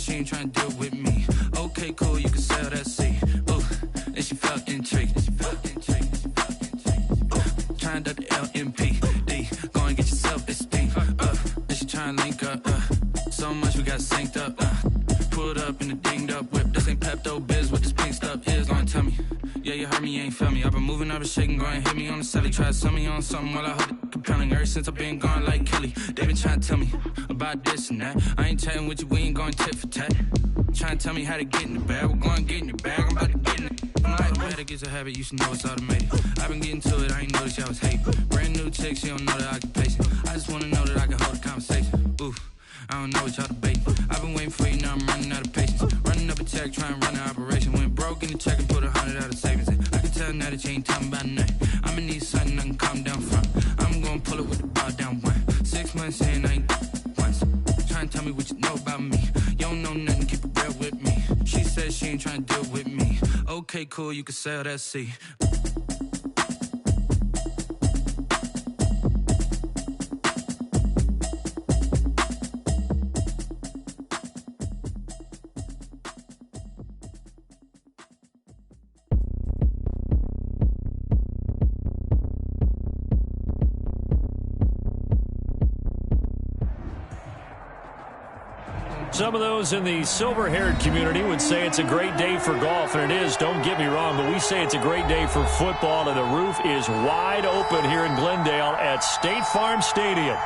she ain't trying to deal with me. Okay, cool, you can sell that seat. Ooh, and she felt intrigued. Trying to the LMPD. Go and get your self-esteem. And she trying to link up. So much we got synced up. Pulled up in the dinged up whip. This ain't Pepto-Biz, what this pink stuff is. Gonna tell me. Yeah, you heard me, you ain't felt me. I've been moving, I've been shaking, go and hit me on the celly. Try to sell me on something while I hold it compelling. Ever since I've been gone like Kelly, they been trying to tell me about this and that. I ain't chatting with you, we ain't going tit for tat. Trying to tell me how to get in the bag, we're going to get in your bag, I'm about to get in it. I'm like, the way that gets a habit, you should know it's automated. I've been getting to it, I ain't noticed y'all was hating. Brand new chick, she don't know that I can pace it. I just wanna know that I can hold a conversation. Ooh, I don't know what y'all debating. I've been waiting for you, now I'm running out of patience. Running up a check, trying to run an operation. Went broke in the check and put 100 out of savings in. I can tell now that you ain't talking about nothing. I'ma need something I can calm down from. I'm gonna pull it with the ball down one. 6 months in, I ain't once. Trying to tell me what you know about me. You don't know nothing, keep it real with me. She said she ain't trying to deal with me. Okay, cool, you can sell that seat. Some of those in the silver-haired community would say it's a great day for golf, and it is, don't get me wrong, but we say it's a great day for football, and the roof is wide open here in Glendale at State Farm Stadium.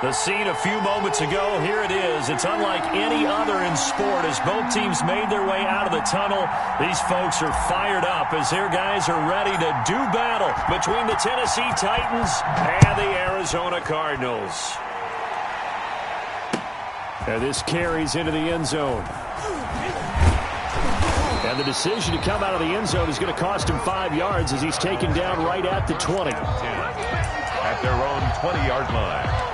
The scene a few moments ago, here it is. It's unlike any other in sport as both teams made their way out of the tunnel. These folks are fired up as their guys are ready to do battle between the Tennessee Titans and the Arizona Cardinals. And this carries into the end zone. And the decision to come out of the end zone is going to cost him 5 yards as he's taken down right at the 20. At their own 20-yard line.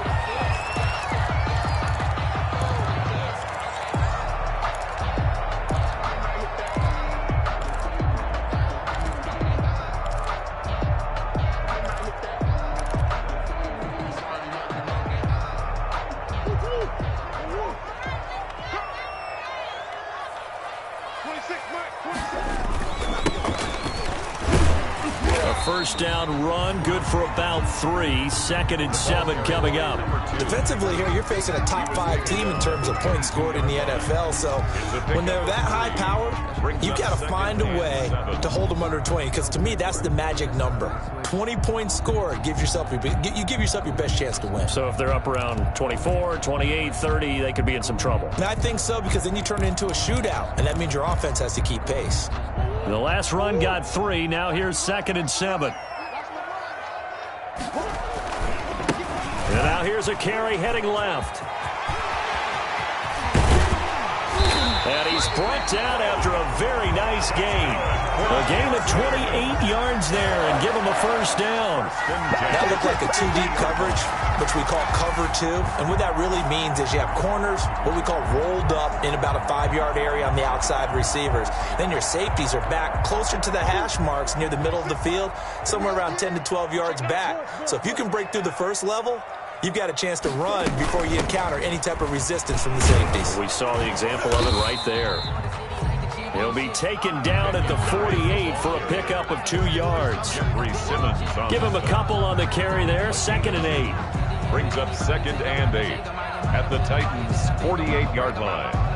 First down run, good for about 3. 2nd and 7 coming up. Defensively here, you're facing a top 5 team in terms of points scored in the NFL. So when they're that high powered, you got to find a way to hold them under 20. Because to me, that's the magic number. 20 points scored gives yourself you give yourself your best chance to win. So if they're up around 24, 28, 30, they could be in some trouble. And I think so, because then you turn it into a shootout, and that means your offense has to keep pace. The last run got 3. Now here's 2nd and 7. And now here's a carry heading left. And he's brought down after a very nice gain. A gain of 28 yards there and give him a first down. That looked like a 2-deep coverage, which we call cover 2. And what that really means is you have corners, what we call rolled up in about a 5-yard area on the outside receivers. Then your safeties are back closer to the hash marks near the middle of the field, somewhere around 10 to 12 yards back. So if you can break through the first level, you've got a chance to run before you encounter any type of resistance from the safeties. We saw the example of it right there. He'll be taken down at the 48 for a pickup of 2 yards. Give him a couple on the carry there. 2nd and 8. Brings up 2nd and 8 at the Titans' 48-yard line.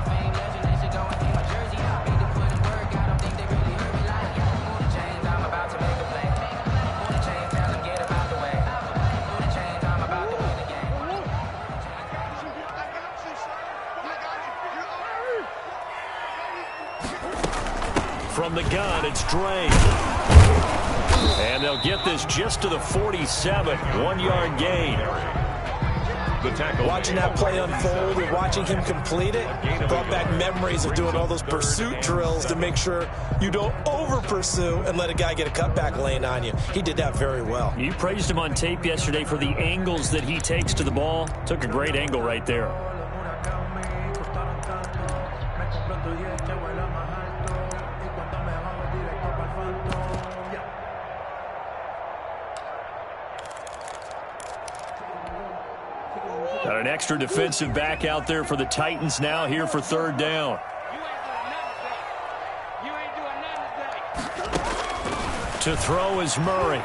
From the gun, it's Dre. And they'll get this just to the 47. 1-yard gain. Watching that play unfold and watching him complete it brought back memories of doing all those pursuit drills to make sure you don't over-pursue and let a guy get a cutback lane on you. He did that very well. You praised him on tape yesterday for the angles that he takes to the ball. Took a great angle right there. Got an extra defensive back out there for the Titans now here for third down. To throw is Murray.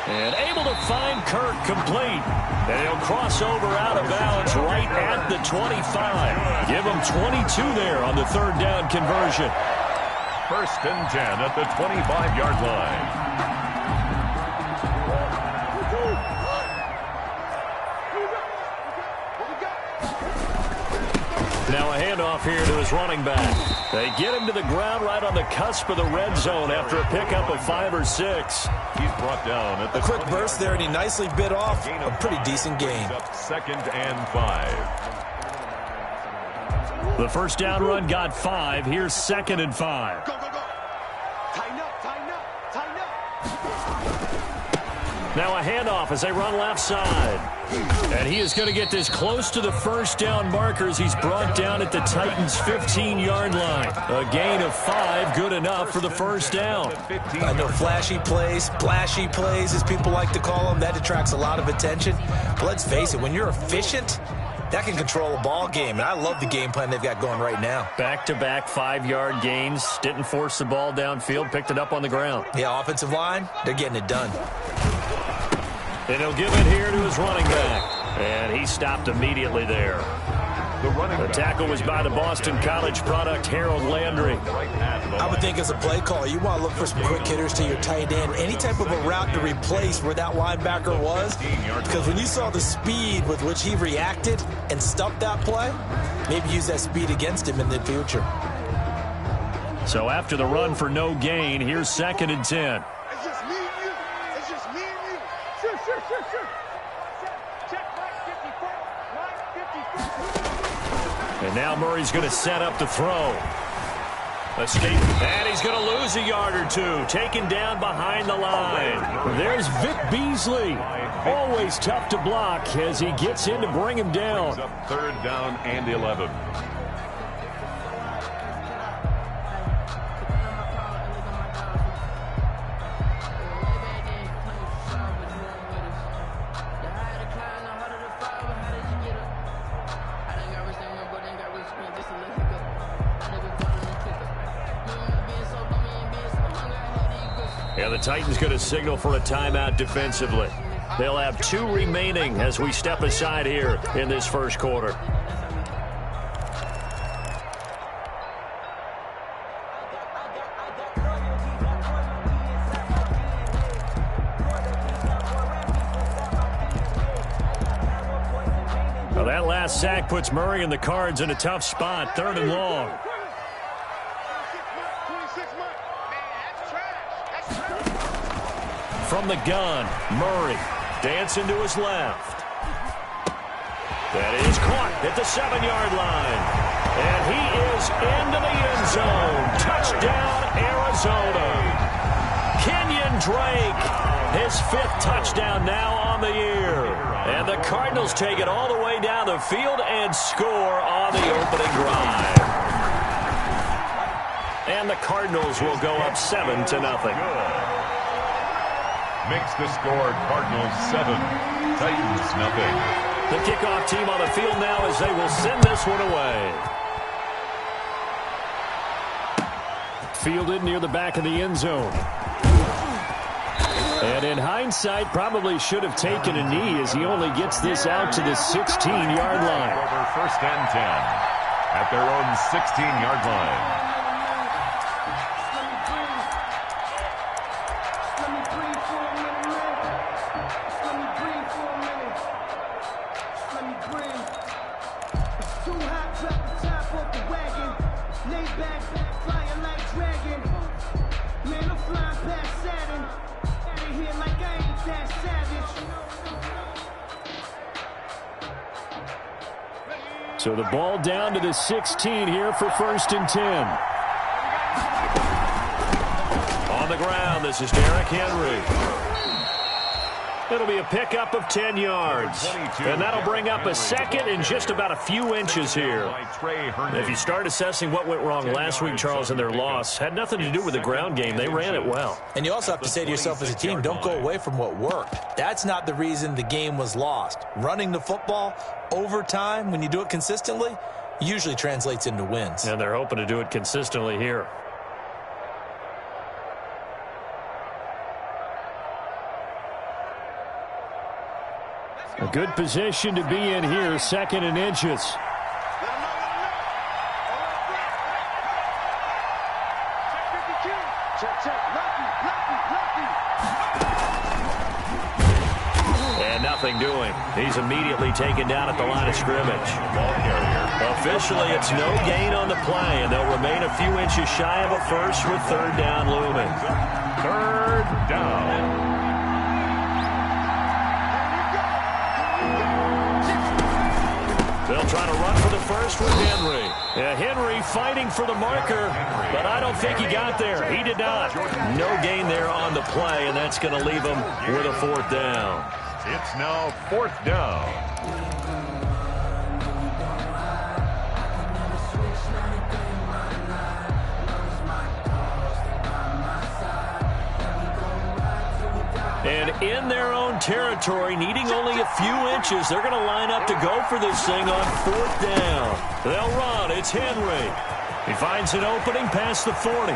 And able to find Kirk complete. And he'll cross over out of bounds right at the 25. Give him 22 there on the third down conversion. 1st and 10 at the 25-yard line. Now a handoff here to his running back. They get him to the ground right on the cusp of the red zone after a pickup of 5 or 6. He's brought down at the a quick burst there, and he nicely bit off a pretty decent gain. 2nd and 5. The first down run got 5. Here's 2nd and 5. Go, go, go. Tighten up, tighten up, tighten up. Now a handoff as they run left side. And he is going to get this close to the first down markers. He's brought down at the Titans' 15-yard line. A gain of 5, good enough for the first down. I know flashy plays, splashy plays, as people like to call them, that attracts a lot of attention. But let's face it, when you're efficient, that can control a ball game. And I love the game plan they've got going right now. Back-to-back 5-yard gains. Didn't force the ball downfield. Picked it up on the ground. Yeah, offensive line, they're getting it done. And he'll give it here to his running back. And he stopped immediately there. The tackle was by the Boston College product, Harold Landry. I would think as a play caller, you want to look for some quick hitters to your tight end. Any type of a route to replace where that linebacker was. Because when you saw the speed with which he reacted and stuffed that play, maybe use that speed against him in the future. So after the run for no gain, here's 2nd and 10. It's just me and you. It's just me and you. Sure, sure, sure, sure. Check right 54. Right 54. And now Murray's going to set up the throw. Escape. And he's going to lose a yard or two. Taken down behind the line. There's Vic Beasley. Always tough to block as he gets in to bring him down. 3rd down and 11. Yeah, the Titans going to signal for a timeout defensively. They'll have 2 remaining as we step aside here in this first quarter. Well, that last sack puts Murray and the Cards in a tough spot, 3rd and long. From the gun, Murray dancing to his left. That is caught at the 7-yard line. And he is into the end zone. Touchdown, Arizona. Kenyon Drake, his 5th touchdown now on the year. And the Cardinals take it all the way down the field and score on the opening drive. And the Cardinals will go up 7-0. Makes the score Cardinals 7, Titans nothing. The kickoff team on the field now as they will send this one away. Fielded near the back of the end zone. And in hindsight, probably should have taken a knee as he only gets this out to the 16-yard line. Over 1st and 10 at their own 16-yard line. So the ball down to the 16 here for 1st and 10. On the ground, this is Derrick Henry. It'll be a pickup of 10 yards. And that'll bring up a second and just about a few inches here. If you start assessing what went wrong last week, Charles, in their loss, had nothing to do with the ground game. They ran it well. And you also have to say to yourself as a team, don't go away from what worked. That's not the reason the game was lost. Running the football over time, when you do it consistently, usually translates into wins. And they're hoping to do it consistently here. A good position to be in here, second and inches. And nothing doing. He's immediately taken down at the line of scrimmage. Officially, it's no gain on the play, and they'll remain a few inches shy of a first with third down looming. Third down. They'll try to run for the first with Henry. Henry fighting for the marker, but I don't think he got there. He did not. No gain there on the play, and that's going to leave him with a fourth down. It's now fourth down. And in their own territory, needing only a few inches, they're going to line up to go for this thing on fourth down. They'll run. It's Henry. He finds an opening past the 40.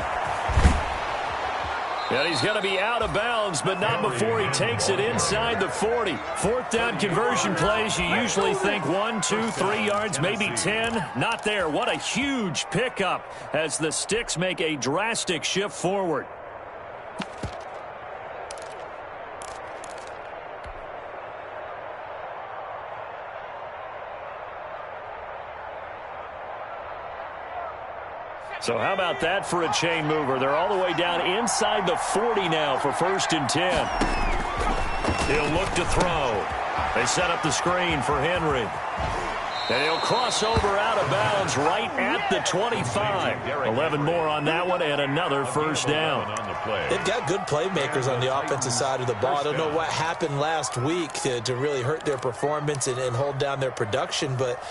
And he's going to be out of bounds, but not before he takes it inside the 40. Fourth down conversion plays, you usually think 1, 2, 3 yards, maybe 10. Not there. What a huge pickup as the Sticks make a drastic shift forward. So how about that for a chain mover? They're all the way down inside the 40 now for first and 10. He'll look to throw. They set up the screen for Henry. And he'll cross over out of bounds right at the 25. 11 more on that one and another first down. They've got good playmakers on the offensive side of the ball. I don't know what happened last week to really hurt their performance and hold down their production, but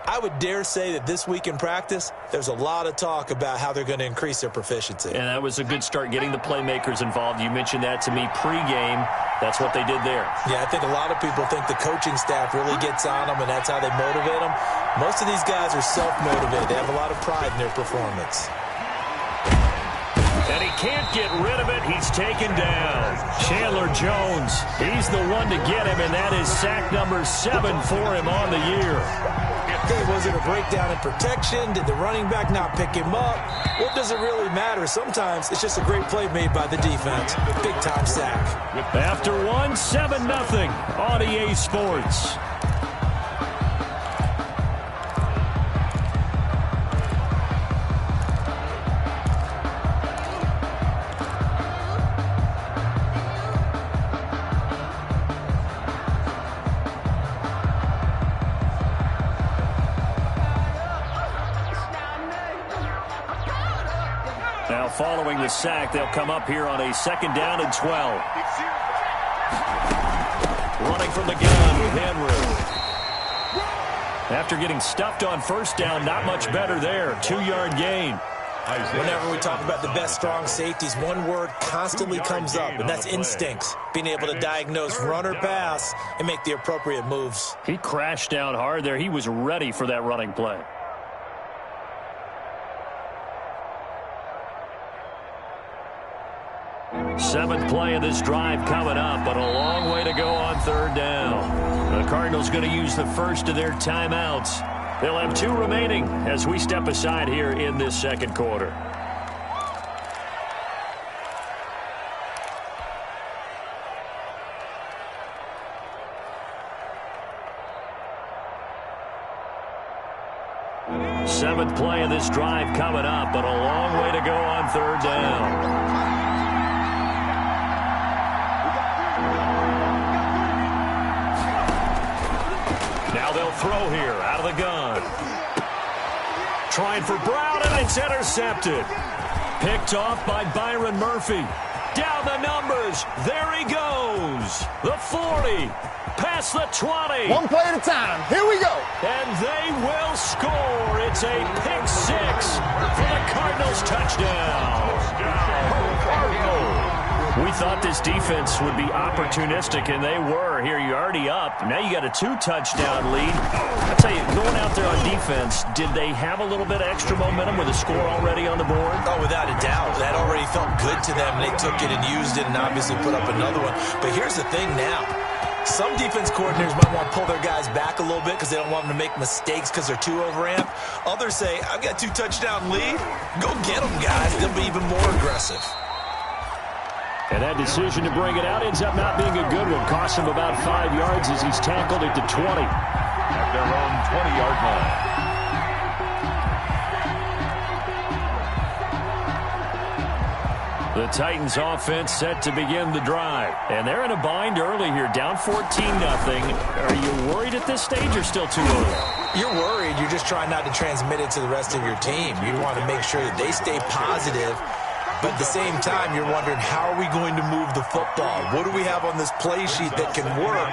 I would dare say that this week in practice, there's a lot of talk about how they're going to increase their proficiency. And that was a good start, getting the playmakers involved. You mentioned that to me pregame. That's what they did there. Yeah, I think a lot of people think the coaching staff really gets on them, and that's how they motivate them. Most of these guys are self-motivated. They have a lot of pride in their performance. And he can't get rid of it. He's taken down. Chandler Jones, he's the one to get him, and that is sack number 7 for him on the year. Was it a breakdown in protection? Did the running back not pick him up? What does it really matter? Sometimes it's just a great play made by the defense. Big-time sack. After one, 7-0 on EA Sports. Now following the sack, they'll come up here on a second down and 12. Running from the gun with Henry. After getting stuffed on first down, not much better there. 2-yard gain. Whenever we talk about the best strong safeties, one word constantly comes up, and that's instincts. Being able to diagnose run or pass and make the appropriate moves. He crashed down hard there. He was ready for that running play. Seventh play of this drive coming up, but a long way to go on third down. The Cardinals going to use the first of their timeouts. They'll have 2 remaining as we step aside here in this second quarter. Seventh play of this drive coming up, but a long way to go on third down. Now they'll throw here out of the gun. Trying for Brown, and it's intercepted. Picked off by Byron Murphy. Down the numbers. There he goes. The 40. Past the 20. One play at a time. Here we go. And they will score. It's a pick six for the Cardinals touchdown. We thought this defense would be opportunistic, and they were. Here, you're already up. Now you got a 2-touchdown lead. I tell you, going out there on defense, did they have a little bit of extra momentum with a score already on the board? Oh, without a doubt. That already felt good to them. They took it and used it and obviously put up another one. But here's the thing now. Some defense coordinators might want to pull their guys back a little bit because they don't want them to make mistakes because they're too overamped. Others say, I've got a 2-touchdown lead. Go get them, guys. They'll be even more aggressive. And that decision to bring it out ends up not being a good one. Costs him about 5 yards as he's tackled at the 20. At their own 20-yard line. The Titans offense set to begin the drive. And they're in a bind early here, down 14-0. Are you worried at this stage or still too early? You're worried. You're just trying not to transmit it to the rest of your team. You want to make sure that they stay positive. But at the same time, you're wondering, how are we going to move the football? What do we have on this play sheet that can work?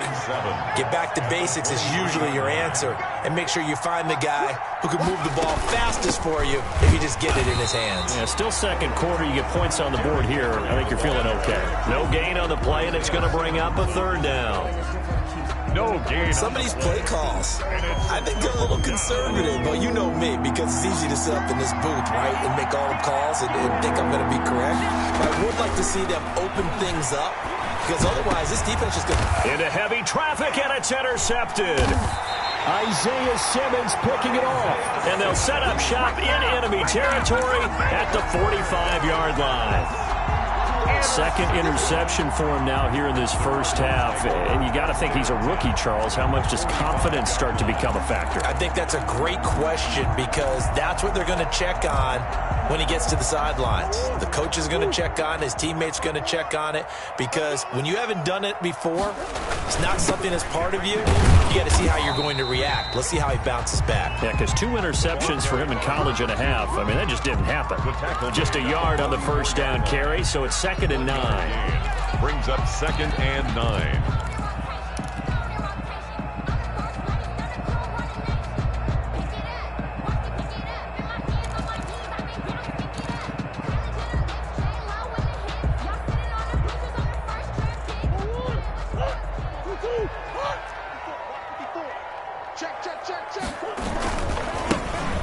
Get back to basics is usually your answer. And make sure you find the guy who can move the ball fastest for you if you just get it in his hands. Yeah, still second quarter. You get points on the board here. I think you're feeling okay. No gain on the play, and it's going to bring up a 3rd down. No gain. Some of these play calls, I think they're a little conservative, but you know me, because it's easy to sit up in this booth, right, and make all the calls and think I'm going to be correct. But I would like to see them open things up, because otherwise this defense is going to... Into heavy traffic, and it's intercepted. Isaiah Simmons picking it off. And they'll set up shop in enemy territory at the 45-yard line. Second interception for him now here in this first half. And you got to think he's a rookie, Charles. How much does confidence start to become a factor? I think that's a great question, because that's what they're going to check on when he gets to the sidelines. The coach is going to check on, his teammates going to check on it, because when you haven't done it before, it's not something that's part of you. You got to see how you're going to react. Let's see how he bounces back. Yeah, because 2 interceptions for him in college and a half. I mean, that just didn't happen. Just a yard on the first down carry, so it's 2nd and 9. Brings up 2nd and 9.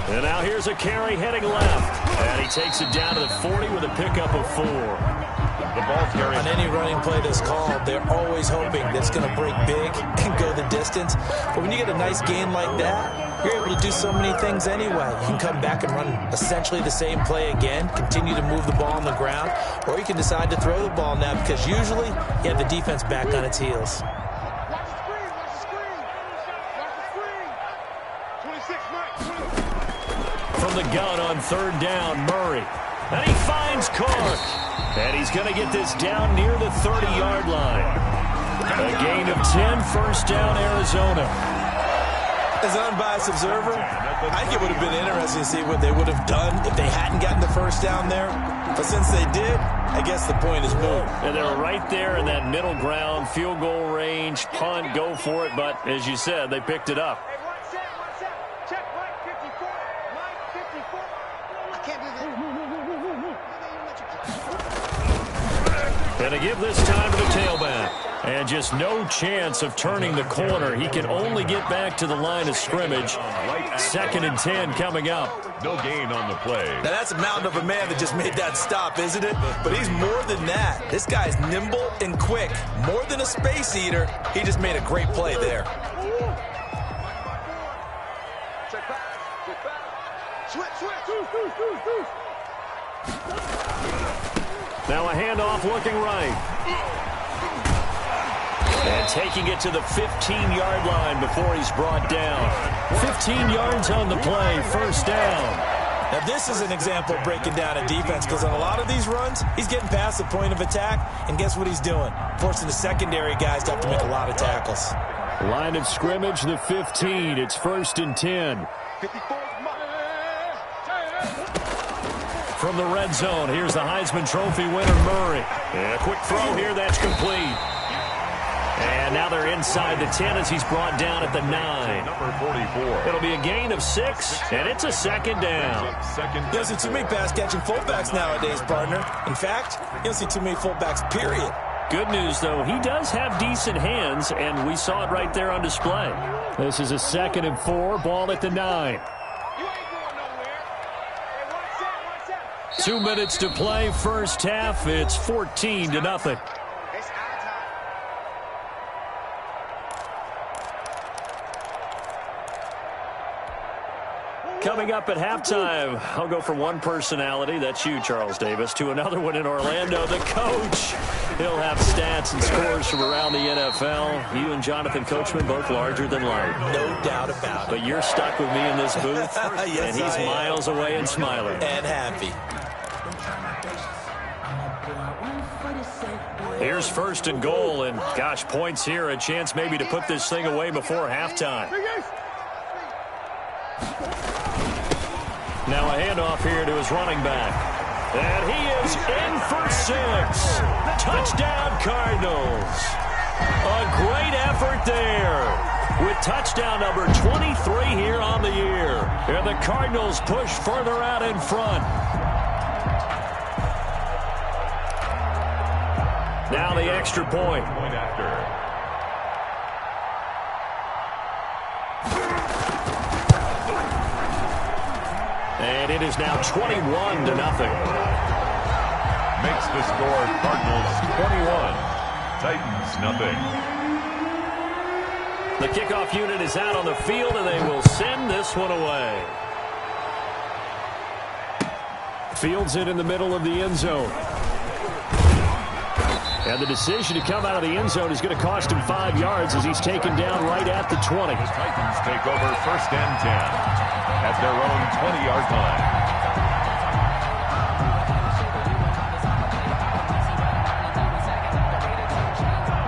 And now here's a carry heading left. And he takes it down to the 40 with a pickup of 4. The ball carrier. On any running play that's called, they're always hoping that it's going to break big and go the distance. But when you get a nice gain like that, you're able to do so many things anyway. You can come back and run essentially the same play again, continue to move the ball on the ground, or you can decide to throw the ball now, because usually you have the defense back on its heels. From the gun on 3rd down, Murray. And he finds Clark. And he's going to get this down near the 30-yard line. A gain of 10, first down, Arizona. As an unbiased observer, I think it would have been interesting to see what they would have done if they hadn't gotten the first down there. But since they did, I guess the point is moved. And they're right there in that middle ground, field goal range, punt, go for it. But as you said, they picked it up. Check right 54, line 54. I can't do that. And to give this time to the tailback. And just no chance of turning the corner. He can only get back to the line of scrimmage. 2nd and 10 coming up. No gain on the play. Now that's a mountain of a man that just made that stop, isn't it? But he's more than that. This guy's nimble and quick. More than a space eater. He just made a great play there. Check back. Switch. Now a handoff looking right. And taking it to the 15-yard line before he's brought down. 15 yards on the play, first down. Now this is an example of breaking down a defense, because on a lot of these runs, he's getting past the point of attack, and guess what he's doing? Forcing the secondary guys to have to make a lot of tackles. Line of scrimmage, the 15. It's 1st and 10. from the red zone. Here's the Heisman Trophy winner, Murray. And a quick throw here, that's complete. And now they're inside the 10 as he's brought down at the 9. Number 44. It'll be a gain of 6, and it's a second down. You don't see too many pass-catching fullbacks nowadays, partner. In fact, you don't see too many fullbacks, period. Good news, though, he does have decent hands, and we saw it right there on display. This is a 2nd and 4, ball at the 9. 2 minutes to play, first half. It's 14-0. Coming up at halftime, I'll go from one personality, that's you, Charles Davis, to another one in Orlando, the coach. He'll have stats and scores from around the NFL. You and Jonathan Coachman, both larger than life. No doubt about it. But you're stuck with me in this booth, Yes, and he's miles away and smiling. And happy. Here's 1st and goal, and gosh, points here, a chance maybe to put this thing away before halftime. Now a handoff here to his running back. And he is in for 6. Touchdown, Cardinals. A great effort there with touchdown number 23 here on the year. And the Cardinals push further out in front. Now the extra point. Point after. And it is now 21-0. Makes the score Cardinals 21, Titans nothing. The kickoff unit is out on the field, and they will send this one away. Fields it in the middle of the end zone. And the decision to come out of the end zone is going to cost him 5 yards as he's taken down right at the 20. The Titans take over 1st and 10 at their own 20-yard line.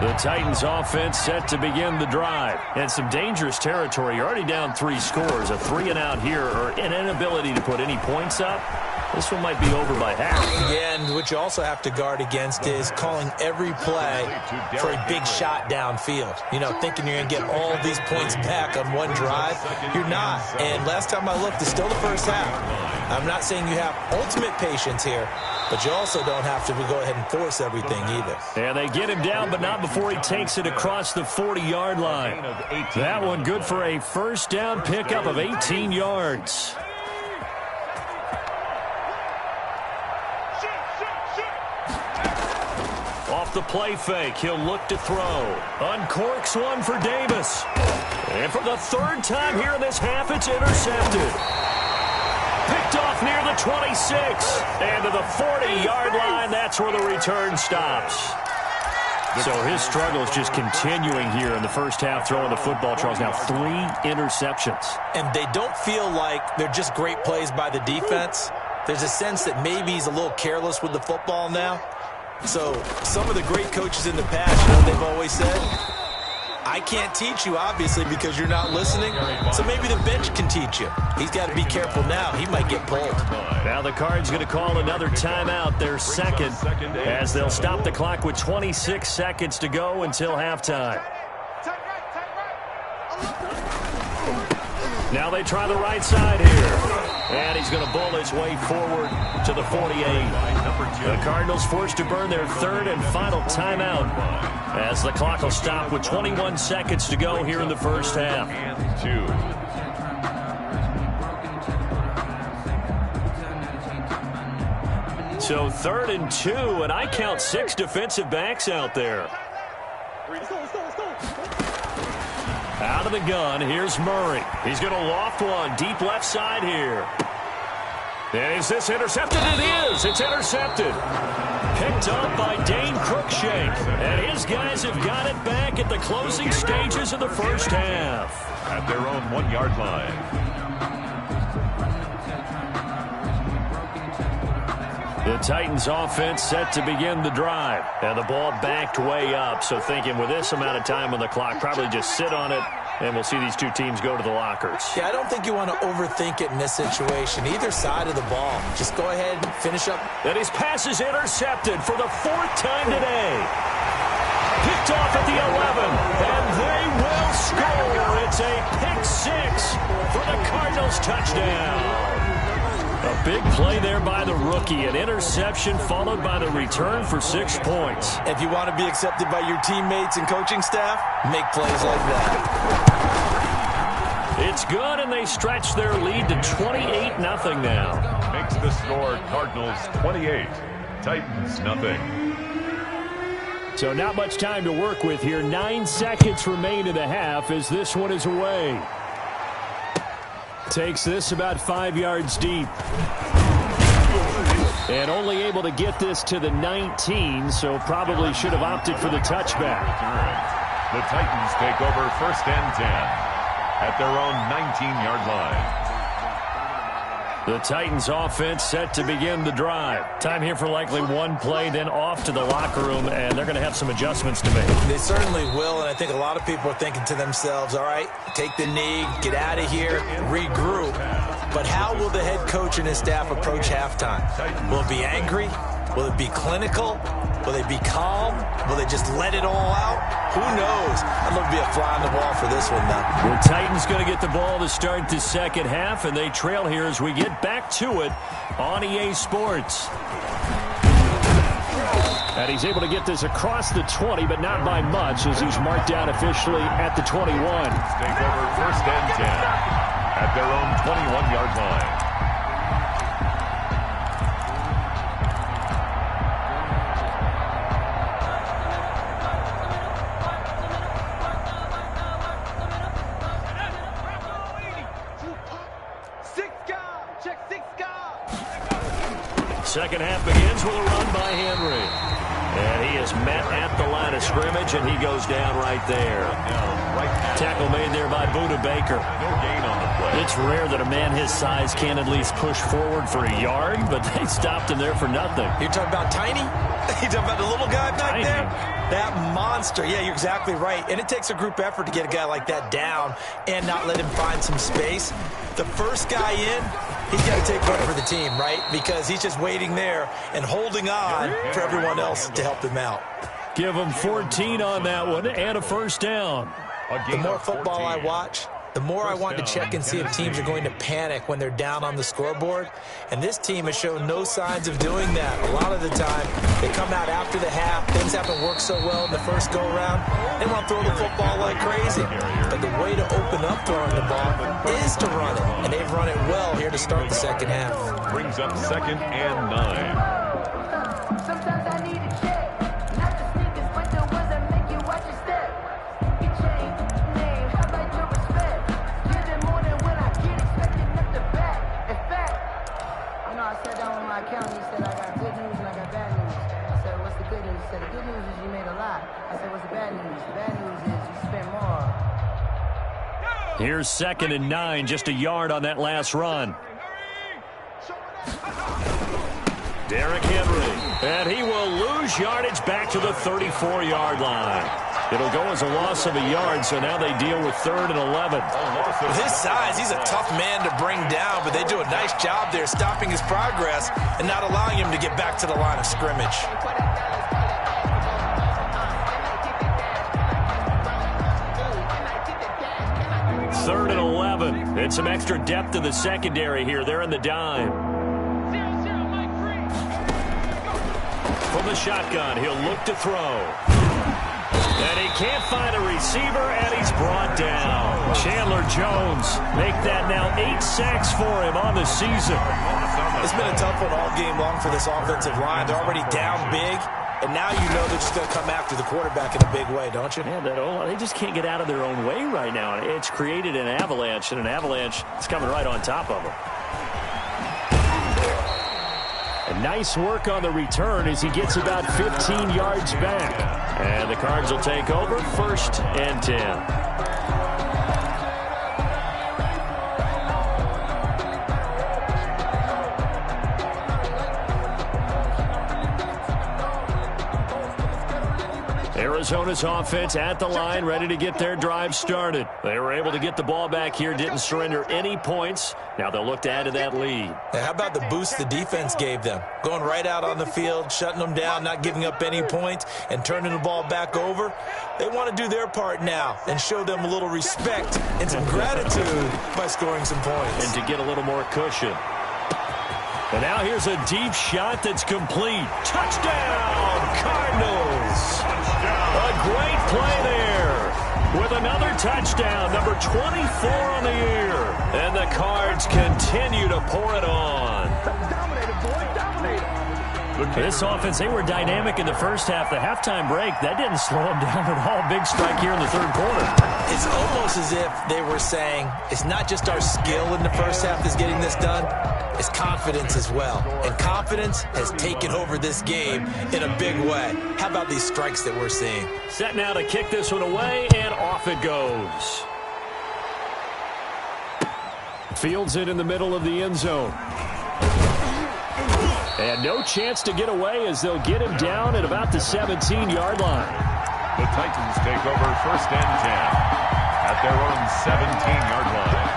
The Titans offense set to begin the drive. And some dangerous territory. You're already down 3 scores. A 3-and-out here, or an inability to put any points up. This one might be over by half. Yeah, and what you also have to guard against is calling every play for a big shot downfield. You know, thinking you're going to get all these points back on one drive. You're not. And last time I looked, it's still the first half. I'm not saying you have ultimate patience here, but you also don't have to go ahead and force everything either. And they get him down, but not before he takes it across the 40-yard line. That one good for a first down pickup of 18 yards. Off the play fake, he'll look to throw. Uncorks one for Davis. And for the 3rd time here in this half, it's intercepted. Picked off near the 26. And to the 40-yard line, that's where the return stops. So his struggle is just continuing here in the first half, throwing the football, Charles. Now 3 interceptions. And they don't feel like they're just great plays by the defense. There's a sense that maybe he's a little careless with the football now. So some of the great coaches in the past, you know what they've always said? I can't teach you, obviously, because you're not listening. So maybe the bench can teach you. He's got to be careful now. He might get pulled. Now the Cards going to call another timeout, their 2nd, as they'll stop the clock with 26 seconds to go until halftime. Now they try the right side here. And he's going to bull his way forward to the 48. The Cardinals forced to burn their 3rd and final timeout as the clock will stop with 21 seconds to go here in the first half. And 2. So 3rd and 2, and I count 6 defensive backs out there. Out of the gun, here's Murray. He's going to loft one deep left side here. And is this intercepted? It is. It's intercepted. Picked up by Dane Cruikshank. And his guys have got it back at the closing stages of the first half. At their own 1-yard line. The Titans offense set to begin the drive. And the ball backed way up. So thinking with this amount of time on the clock, probably just sit on it And we'll see these two teams go to the lockers. Yeah, I don't think you want to overthink it in this situation. Either side of the ball. Just go ahead and finish up. And his pass is intercepted for the 4th time today. Picked off at the 11, and they will score. It's a pick 6 for the Cardinals touchdown. A big play there by the rookie. An interception followed by the return for 6 points. If you want to be accepted by your teammates and coaching staff, make plays like that. It's good, and they stretch their lead to 28-0 now. Makes the score Cardinals 28, Titans nothing. So not much time to work with here. 9 seconds remain in the half as this one is away. Takes this about 5 yards deep. And only able to get this to the 19, so probably should have opted for the touchback. The Titans take over 1st and 10 at their own 19-yard line. The Titans offense set to begin the drive. Time here for likely one play, then off to the locker room, and they're going to have some adjustments to make. They certainly will, and I think a lot of people are thinking to themselves, all right, take the knee, get out of here, regroup. But how will the head coach and his staff approach halftime? Will it be angry? Will it be clinical? Will they be calm? Will they just let it all out? Who knows? I'd love to be a fly on the wall for this one, though. The Titans going to get the ball to start the second half, and they trail here as we get back to it on EA Sports. And he's able to get this across the 20, but not by much, as he's marked down officially at the 21. Take over 1st and 10 at their own 21-yard line. Second half begins with a run by Henry. And he is met at the line of scrimmage, and he goes down right there. Tackle made there by Buda Baker. No gain on the play. It's rare that a man his size can at least push forward for a yard, but they stopped him there for nothing. You're talking about Tiny? You're talking about the little guy back Tiny. there? That monster. Yeah, you're exactly right. And it takes a group effort to get a guy like that down and not let him find some space. The first guy in, he's got to take one for the team, right? Because he's just waiting there and holding on for everyone else to help him out. Give him 14 on that one and a first down. The more football I watch, the more I want to check and see if teams are going to panic when they're down on the scoreboard. And this team has shown no signs of doing that. A lot of the time, they come out after the half. Things haven't worked so well in the first go-around. They want to throw the football like crazy. But the way to open up throwing the ball is to run it. And they've run it well here to start the second half. Brings up 2nd and 9. Sometimes I need a check. Not the sneakers, but the ones that make you watch your step. Your chain, name, how about your respect? Give them more than when I get expected up the back. In fact, you know, I sat down with my accountant. He said, I got good news and I got bad news. I said, what's the good news? He said, the good news is you made a lot. I said, what's the bad news? The bad news is you spent more. Here's 2nd and 9, just a yard on that last run. Derrick Henry, and he will lose yardage back to the 34-yard line. It'll go as a loss of a yard, so now they deal with 3rd and 11. With his size, he's a tough man to bring down, but they do a nice job there stopping his progress and not allowing him to get back to the line of scrimmage. Third and 11. And some extra depth in the secondary here. They're in the dime. From the shotgun, he'll look to throw. And he can't find a receiver, and he's brought down. Chandler Jones make that now 8 sacks for him on the season. It's been a tough one all game long for this offensive line. They're already down big, and now you know they're just going to come after the quarterback in a big way, don't you? Yeah, they just can't get out of their own way right now. It's created an avalanche, and an avalanche is coming right on top of them. And nice work on the return as he gets about 15 yards back. And the Cards will take over 1st and 10. Arizona's offense at the line, ready to get their drive started. They were able to get the ball back here, didn't surrender any points. Now they'll look to add to that lead. Now, how about the boost the defense gave them? Going right out on the field, shutting them down, not giving up any points, and turning the ball back over. They want to do their part now and show them a little respect and some gratitude by scoring some points. And to get a little more cushion. And now here's a deep shot that's complete. Touchdown, Cardinals. A great play there with another touchdown, number 24 on the year. And the Cards continue to pour it on. Dominated, boy, dominated. This offense, they were dynamic in the first half. The halftime break, that didn't slow them down at all. Big strike here in the third quarter. It's almost as if they were saying, it's not just our skill in the first half that's getting this done, it's confidence as well. And confidence has taken over this game in a big way. How about these strikes that we're seeing? Set now to kick this one away, and off it goes. Fields it in the middle of the end zone. And no chance to get away as they'll get him down at about the 17-yard line. The Titans take over 1st and 10 at their own 17-yard line.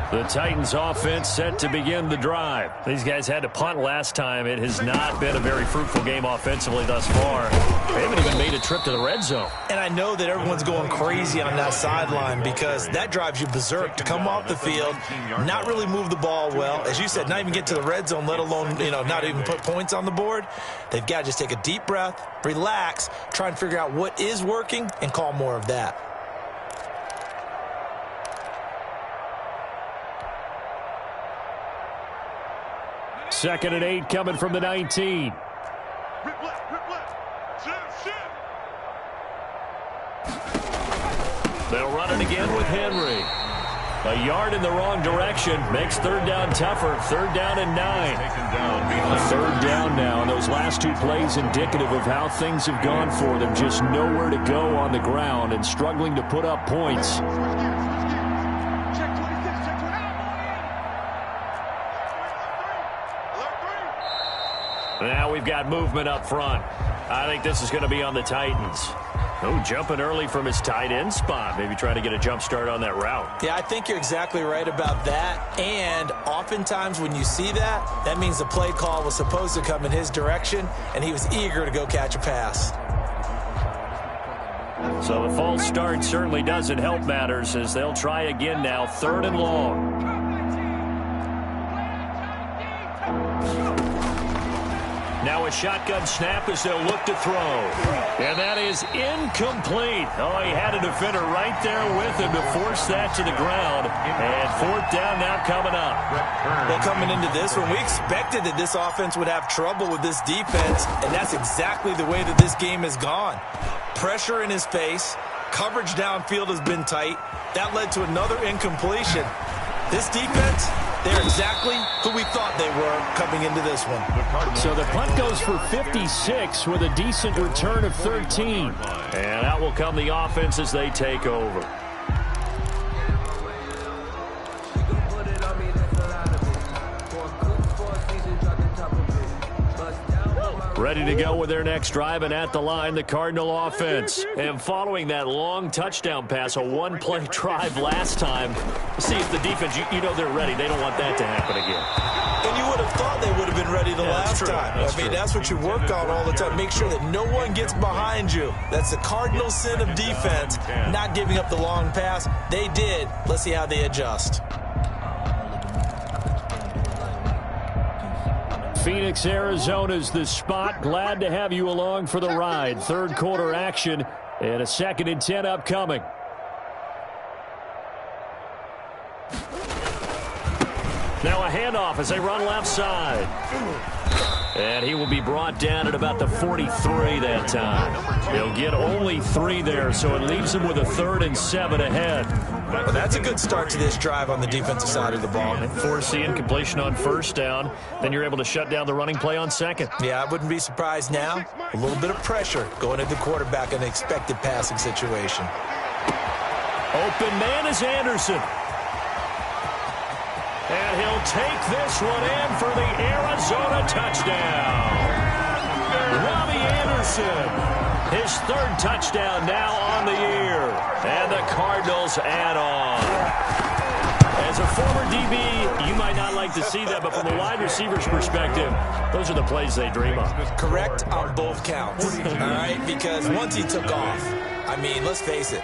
The Titans offense set to begin the drive. These guys had to punt last time. It has not been a very fruitful game offensively thus far. They haven't even made a trip to the red zone. And I know that everyone's going crazy on that sideline because that drives you berserk to come off the field, not really move the ball well. As you said, not even get to the red zone, let alone, not even put points on the board. They've got to just take a deep breath, relax, try and figure out what is working, and call more of that. Second and 8 coming from the 19. Rip left. Shit. They'll run it again with Henry. A yard in the wrong direction makes third down tougher. 3rd down and 9. Third down now, and those last two plays indicative of how things have gone for them. Just nowhere to go on the ground and struggling to put up points. Check 26, check 20. Now we've got movement up front. I think this is going to be on the Titans. Oh, jumping early from his tight end spot. Maybe trying to get a jump start on that route. Yeah, I think you're exactly right about that. And oftentimes when you see that, that means the play call was supposed to come in his direction, and he was eager to go catch a pass. So the false start certainly doesn't help matters as they'll try again now, 3rd and long. Now a shotgun snap as they'll look to throw. And that is incomplete. Oh, he had a defender right there with him to force that to the ground. And 4th down now coming up. Well, coming into this one, we expected that this offense would have trouble with this defense, and that's exactly the way that this game has gone. Pressure in his face. Coverage downfield has been tight. That led to another incompletion. This defense, they're exactly who we thought they were coming into this one. So the punt goes for 56 with a decent return of 13. And out will come the offense as they take over. Ready to go with their next drive, and at the line, the Cardinal offense. And following that long touchdown pass, a one-play drive last time, see if the defense, you know they're ready. They don't want that to happen again. And you would have thought they would have been ready the last time. I mean, that's what you work on all the time. Make sure that no one gets behind you. That's the cardinal sin of defense, not giving up the long pass. They did. Let's see how they adjust. Phoenix, Arizona's the spot. Glad to have you along for the ride. Third quarter action and a 2nd and 10 upcoming. Now a handoff as they run left side. And he will be brought down at about the 43 that time. They'll get only 3 there, so it leaves them with a 3rd and 7 ahead. Well, that's a good start to this drive on the defensive side of the ball. Force the incompletion on 1st down. Then you're able to shut down the running play on 2nd. Yeah, I wouldn't be surprised now. A little bit of pressure going at the quarterback in an expected passing situation. Open man is Anderson. And he'll take this one in for the Arizona touchdown. Robbie Anderson, his third touchdown now on the year. And the Cardinals add on. As a former DB, you might not like to see that, but from a wide receiver's perspective, those are the plays they dream of. Correct on both counts, all right? Because once he took off, I mean, let's face it,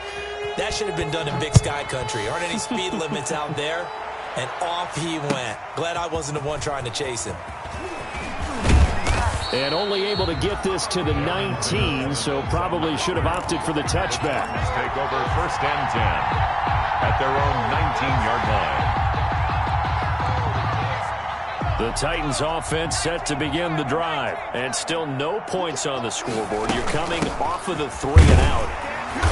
that should have been done in Big Sky Country. Aren't any speed limits out there? And off he went. Glad I wasn't the one trying to chase him. And only able to get this to the 19, so probably should have opted for the touchback. Take over 1st and 10 at their own 19-yard line. The Titans offense set to begin the drive. And still no points on the scoreboard. You're coming off of the 3 and out.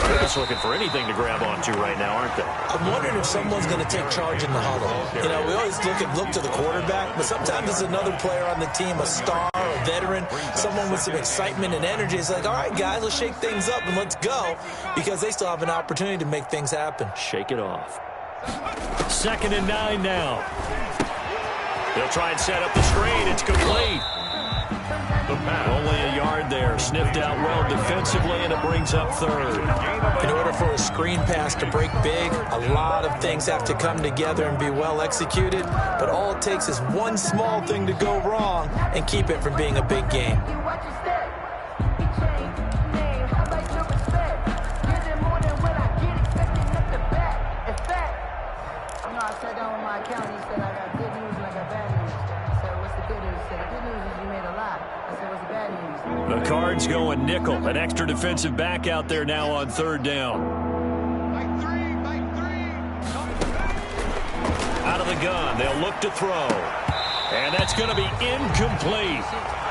They're just looking for anything to grab onto right now, aren't they? I'm wondering if someone's going to take charge in the huddle. You know, we always look to the quarterback, but sometimes it's another player on the team, a star, a veteran, someone with some excitement and energy. It's like, all right, guys, let's shake things up and let's go, because they still have an opportunity to make things happen. Shake it off. 2nd and 9 now. They'll try and set up the screen. It's complete. Only a yard there. Sniffed out well defensively, and it brings up 3rd. In order for a screen pass to break big, a lot of things have to come together and be well executed. But all it takes is one small thing to go wrong and keep it from being a big game. I sat down with my accountant. He said, I got good news and I got bad news. I said, what's the good news? He said, the good news is you made a lot. I said, what's the bad news? The Cards going nickel. An extra defensive back out there now on 3rd down. Out of the gun. They'll look to throw. And that's going to be incomplete.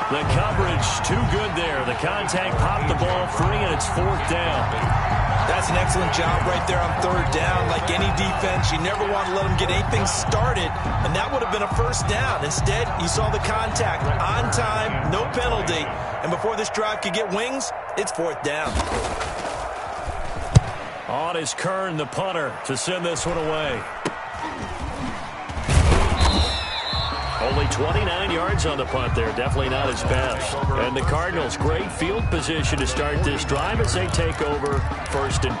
The coverage too good there. The contact popped the ball free, and it's 4th down. That's an excellent job right there on 3rd down. Like any defense, you never want to let them get anything started, and that would have been a 1st down. Instead, you saw the contact on time, no penalty, and before this drive could get wings, it's 4th down. On is Kern, the punter, to send this one away. Only 29 yards on the punt there. Definitely not his best. And the Cardinals, great field position to start this drive as they take over 1st and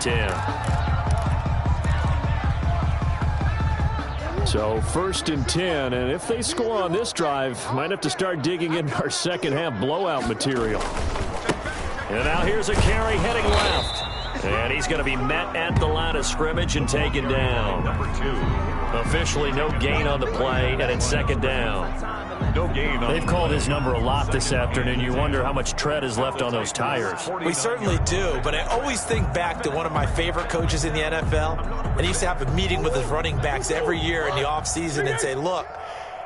10. So 1st and 10, and if they score on this drive, might have to start digging into our second half blowout material. And now here's a carry heading left. And he's going to be met at the line of scrimmage and taken down. Number 2. Officially no gain on the play, and it's 2nd down. No gain. They've called his number a lot this afternoon. You wonder how much tread is left on those tires. We certainly do, but I always think back to one of my favorite coaches in the NFL, and he used to have a meeting with his running backs every year in the offseason and say, look,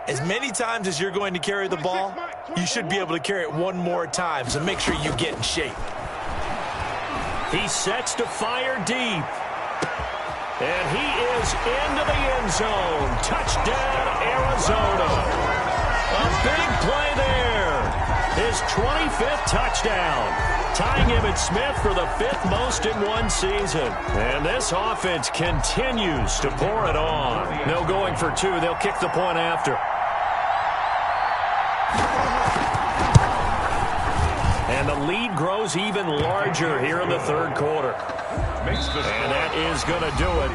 as many times as you're going to carry the ball, you should be able to carry it one more time, so make sure you get in shape. He sets to fire deep. And he is into the end zone. Touchdown, Arizona. A big play there. His 25th touchdown. Tying Emmitt Smith for the 5th most in one season. And this offense continues to pour it on. No going for 2. They'll kick the point after. And the lead grows even larger here in the 3rd quarter. And that is going to do it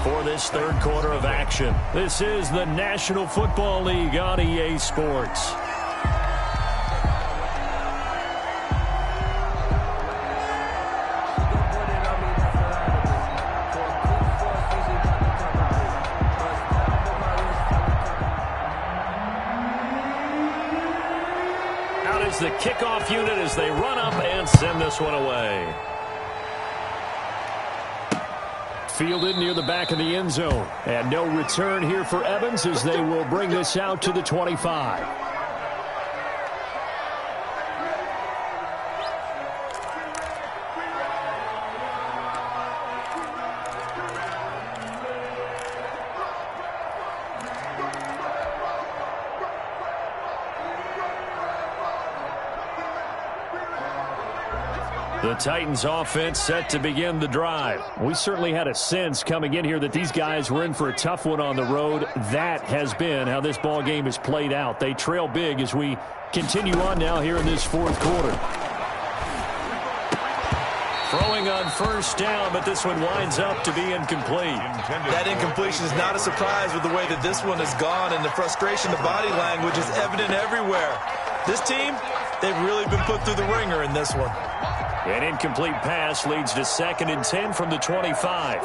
for this 3rd quarter of action. This is the National Football League on EA Sports. Out is the kickoff unit as they run up and send this one away. Fielded near the back of the end zone. And no return here for Evans as they will bring this out to the 25. The Titans offense set to begin the drive. We certainly had a sense coming in here that these guys were in for a tough one on the road. That has been how this ball game has played out. They trail big as we continue on now here in this fourth quarter. Throwing on first down, but this one winds up to be incomplete. That incompletion is not a surprise with the way that this one has gone, and the frustration, the body language is evident everywhere. This team, they've really been put through the ringer in this one. An incomplete pass leads to 2nd and 10 from the 25.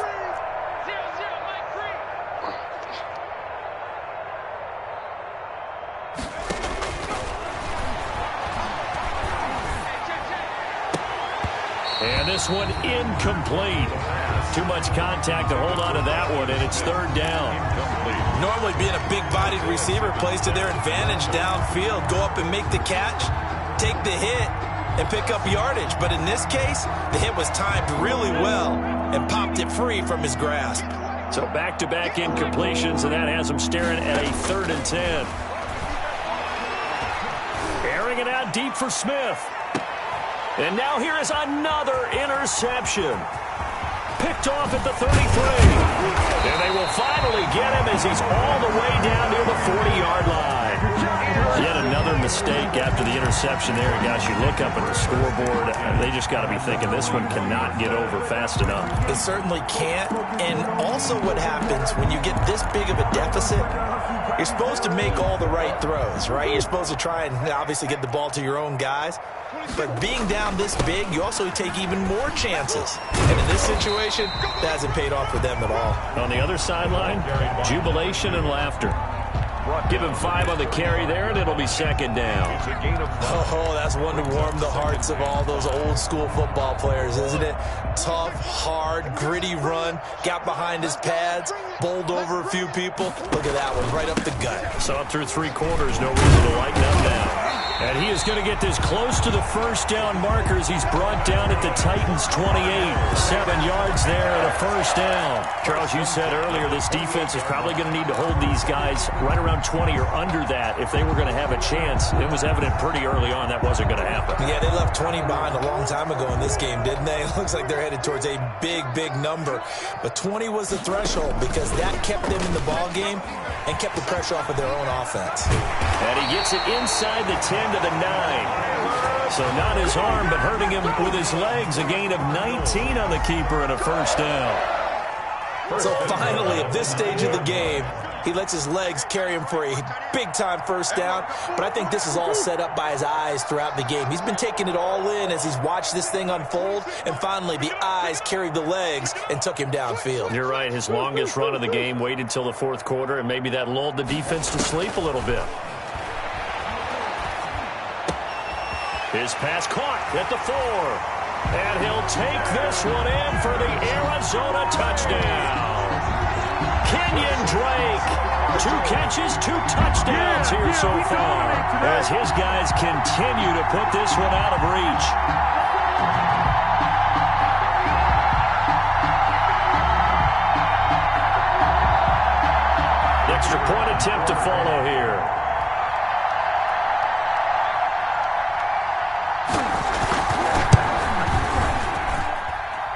And this one incomplete. Too much contact to hold on to that one, and it's 3rd down. Normally being a big-bodied receiver plays to their advantage downfield. Go up and make the catch, take the hit, and pick up yardage. But in this case, the hit was timed really well and popped it free from his grasp. So back-to-back incompletions, and that has him staring at a 3rd and 10. Airing it out deep for Smith. And now here is another interception. Picked off at the 33. And they will finally get him as he's all the way down near the 40-yard line. Yet another mistake after the interception there. And guys, you look up at the scoreboard, they just got to be thinking this one cannot get over fast enough. It certainly can't. And also what happens when you get this big of a deficit, you're supposed to make all the right throws, right? You're supposed to try and obviously get the ball to your own guys. But being down this big, you also take even more chances. And in this situation, that hasn't paid off for them at all. On the other sideline, jubilation and laughter. Give him 5 on the carry there, and it'll be 2nd down. Oh, that's one to warm the hearts of all those old-school football players, isn't it? Tough, hard, gritty run, got behind his pads, bowled over a few people. Look at that one, right up the gut. So up through 3 quarters, no reason to lighten up now. And he is going to get this close to the first down markers. He's brought down at the Titans' 28. 7 yards there and a first down. Charles, you said earlier this defense is probably going to need to hold these guys right around 20 or under that if they were going to have a chance. It was evident pretty early on that wasn't going to happen. Yeah, they left 20 behind a long time ago in this game, didn't they? It looks like they're headed towards a big, big number. But 20 was the threshold because that kept them in the ball game and kept the pressure off of their own offense. And he gets it inside the 10 to the 9. So not his arm, but hurting him with his legs. A gain of 19 on the keeper and a first down. So finally, at this stage of the game, he lets his legs carry him for a big-time first down. But I think this is all set up by his eyes throughout the game. He's been taking it all in as he's watched this thing unfold. And finally, the eyes carried the legs and took him downfield. You're right. His longest run of the game waited till the 4th quarter, and maybe that lulled the defense to sleep a little bit. His pass caught at the 4. And he'll take this one in for the Arizona touchdown. Kenyon Drake, 2 catches, 2 touchdowns here so far as his guys continue to put this one out of reach. Extra point attempt to follow here.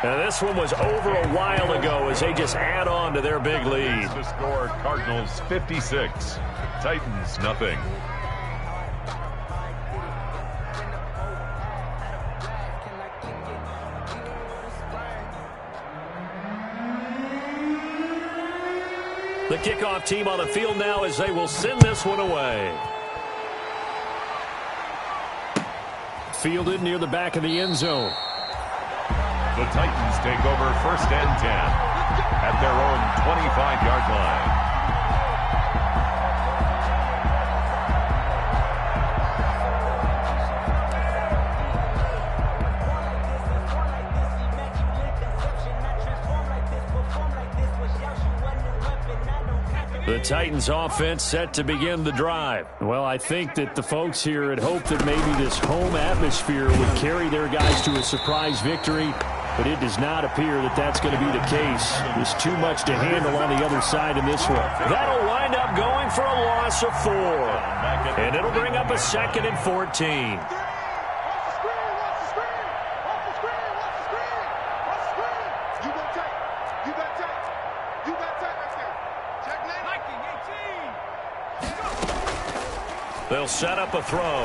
Now this one was over a while ago as they just add on to their big lead. The score, Cardinals 56, Titans nothing. The kickoff team on the field now as they will send this one away. Fielded near the back of the end zone. The Titans take over 1st and 10 at their own 25-yard line. The Titans offense set to begin the drive. Well, I think that the folks here had hoped that maybe this home atmosphere would carry their guys to a surprise victory, but it does not appear that that's going to be the case. There's too much to handle on the other side in this one. That'll wind up going for a loss of 4. And it'll bring up a 2nd and 14. They'll set up a throw.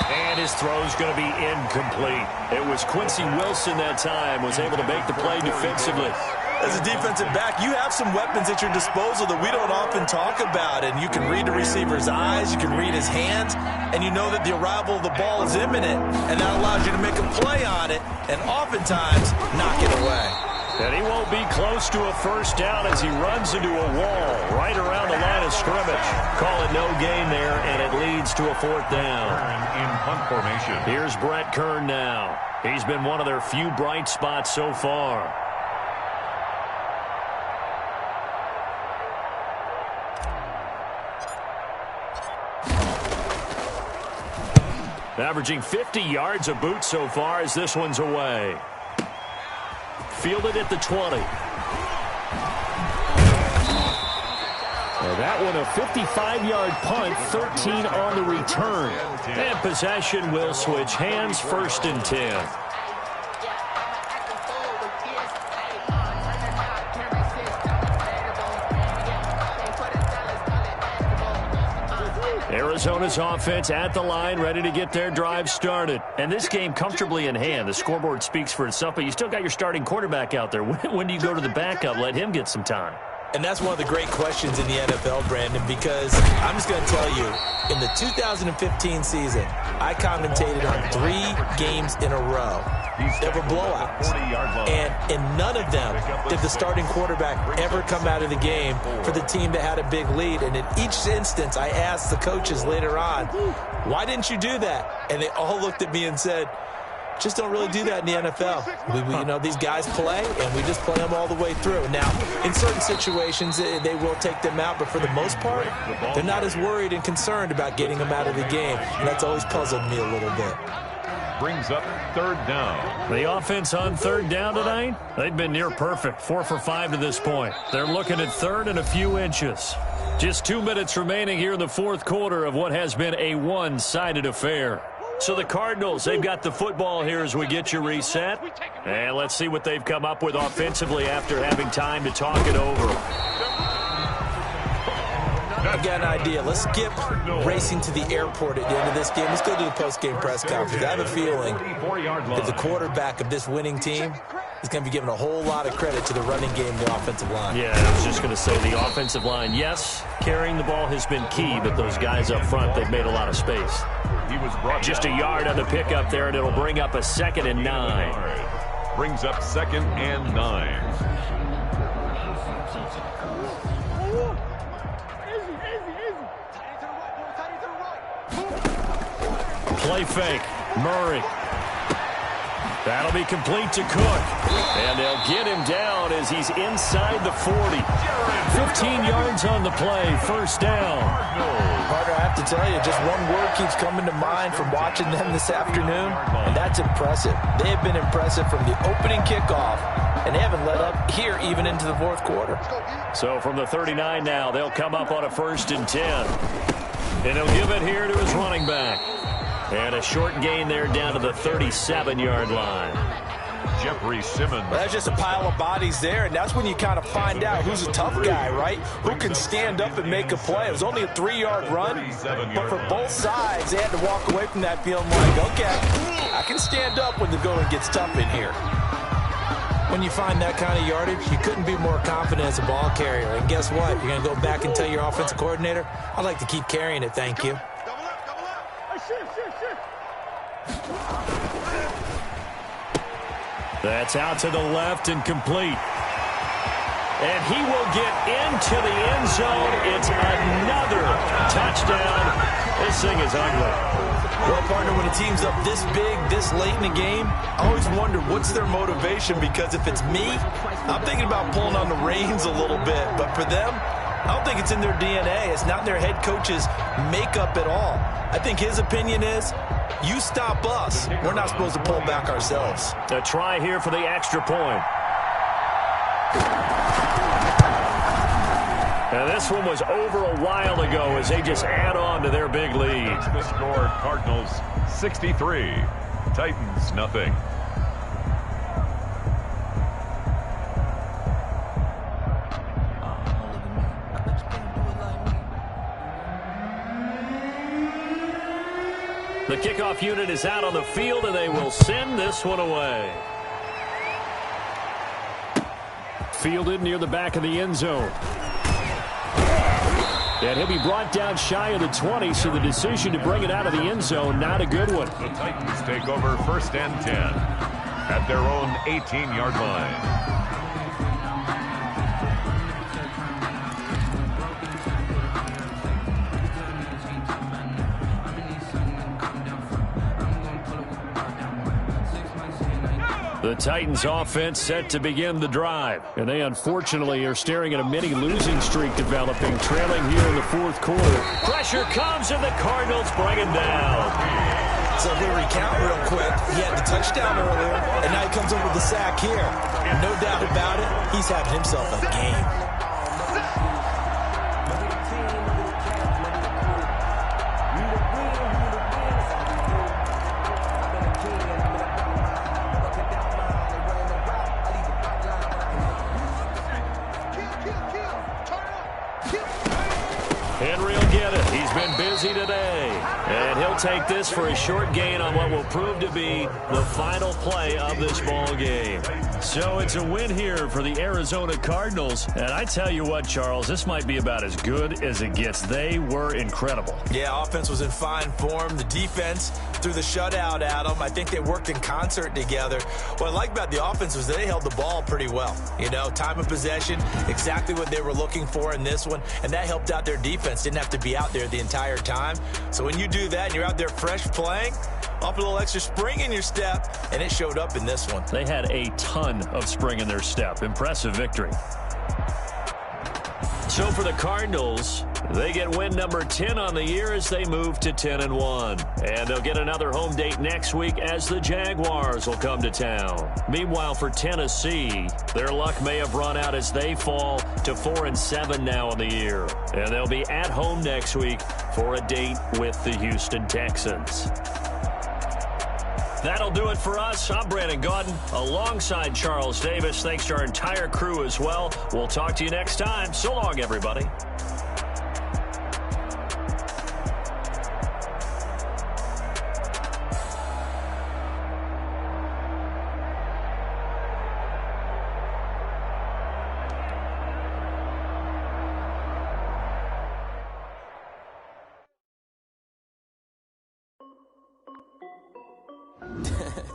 And his throw's going to be incomplete. It was Quincy Wilson that time was able to make the play defensively. As a defensive back, you have some weapons at your disposal that we don't often talk about. And you can read the receiver's eyes, you can read his hands, and you know that the arrival of the ball is imminent. And that allows you to make a play on it and oftentimes knock it away. And he won't be close to a first down as he runs into a wall right around the line of scrimmage. Call it no gain there, and it leads to a fourth down. In punt formation. Here's Brett Kern now. He's been one of their few bright spots so far. Averaging 50 yards a boot so far as this one's away. Fielded at the 20. Well, that one a 55-yard punt, 13 on the return. And possession will switch hands, 1st and 10. Arizona's offense at the line, ready to get their drive started. And this game comfortably in hand. The scoreboard speaks for itself, but you still got your starting quarterback out there. When do you go to the backup? Let him get some time. And that's one of the great questions in the NFL, Brandon, because I'm just going to tell you, in the 2015 season, I commentated on 3 games in a row. There were blowouts. And in none of them did the starting quarterback ever come out of the game for the team that had a big lead. And in each instance, I asked the coaches later on, why didn't you do that? And they all looked at me and said, just don't really do that in the NFL. These guys play, and we just play them all the way through. Now, in certain situations, they will take them out, but for the most part, they're not as worried and concerned about getting them out of the game, and that's always puzzled me a little bit. Brings up 3rd down. The offense on 3rd down tonight, they've been near perfect, 4 for 5 to this point. They're looking at 3rd and a few inches. Just 2 minutes remaining here in the 4th quarter of what has been a one-sided affair. So the Cardinals, they've got the football here as we get you reset. And let's see what they've come up with offensively after having time to talk it over. I've got an idea. Let's skip racing to the airport at the end of this game. Let's go to the post-game press conference. I have a feeling that the quarterback of this winning team is going to be giving a whole lot of credit to the running game and the offensive line. Yeah, I was just going to say the offensive line, yes, carrying the ball has been key, but those guys up front, they've made a lot of space. He was brought just a yard on the pickup there, and it'll bring up a 2nd and 9. Brings up 2nd and 9. Play fake. Murray. That'll be complete to Cook. And they'll get him down as he's inside the 40. 15 yards on the play. 1st down. Partner, I have to tell you, just one word keeps coming to mind from watching them this afternoon, and that's impressive. They have been impressive from the opening kickoff, and they haven't let up here even into the 4th quarter. So from the 39 now, they'll come up on a 1st and 10. And he'll give it here to his running back. And a short gain there down to the 37-yard line. Jeffrey Simmons. Well, that's just a pile of bodies there, and that's when you kind of find out who's a tough guy, right? Who can stand up and make a play. It was only a 3-yard run, but for both sides, they had to walk away from that feeling like, okay, I can stand up when the going gets tough in here. When you find that kind of yardage, you couldn't be more confident as a ball carrier. And guess what? You're going to go back and tell your offensive coordinator, I'd like to keep carrying it, thank you. That's out to the left and complete. And he will get into the end zone. It's another touchdown. This thing is ugly. Well, partner, when a team's up this big, this late in the game, I always wonder what's their motivation, because if it's me, I'm thinking about pulling on the reins a little bit. But for them, I don't think it's in their DNA. It's not in their head coach's makeup at all. I think his opinion is, you stop us, we're not supposed to pull back ourselves. A try here for the extra point. And this one was over a while ago as they just add on to their big lead. The score, Cardinals 63, Titans nothing. The kickoff unit is out on the field, and they will send this one away. Fielded near the back of the end zone. And he'll be brought down shy of the 20, so the decision to bring it out of the end zone, not a good one. The Titans take over 1st and 10 at their own 18-yard line. The Titans offense set to begin the drive, and they unfortunately are staring at a mini losing streak developing, trailing here in the 4th quarter. Pressure comes, and the Cardinals bring it down. So if we recount real quick, he had the touchdown earlier, and now he comes up with the sack here. No doubt about it, he's having himself a game. Henry will get it. He's been busy today. And he'll take this for a short gain on what will prove to be the final play of this ball game. So it's a win here for the Arizona Cardinals. And I tell you what, Charles, this might be about as good as it gets. They were incredible. Yeah, offense was in fine form. The defense threw the shutout at them. I think they worked in concert together. What I like about the offense was they held the ball pretty well. You know, time of possession, exactly what they were looking for in this one. And that helped out their defense. Didn't have to be out there the entire time. So when you do that and you're out there fresh playing, off a little extra spring in your step, and it showed up in this one. They had a ton of spring in their step. Impressive victory. So for the Cardinals, they get win number 10 on the year as they move to 10-1. And they'll get another home date next week as the Jaguars will come to town. Meanwhile, for Tennessee, their luck may have run out as they fall to 4-7 now on the year. And they'll be at home next week for a date with the Houston Texans. That'll do it for us. I'm Brandon Gaudin alongside Charles Davis. Thanks to our entire crew as well. We'll talk to you next time. So long, everybody.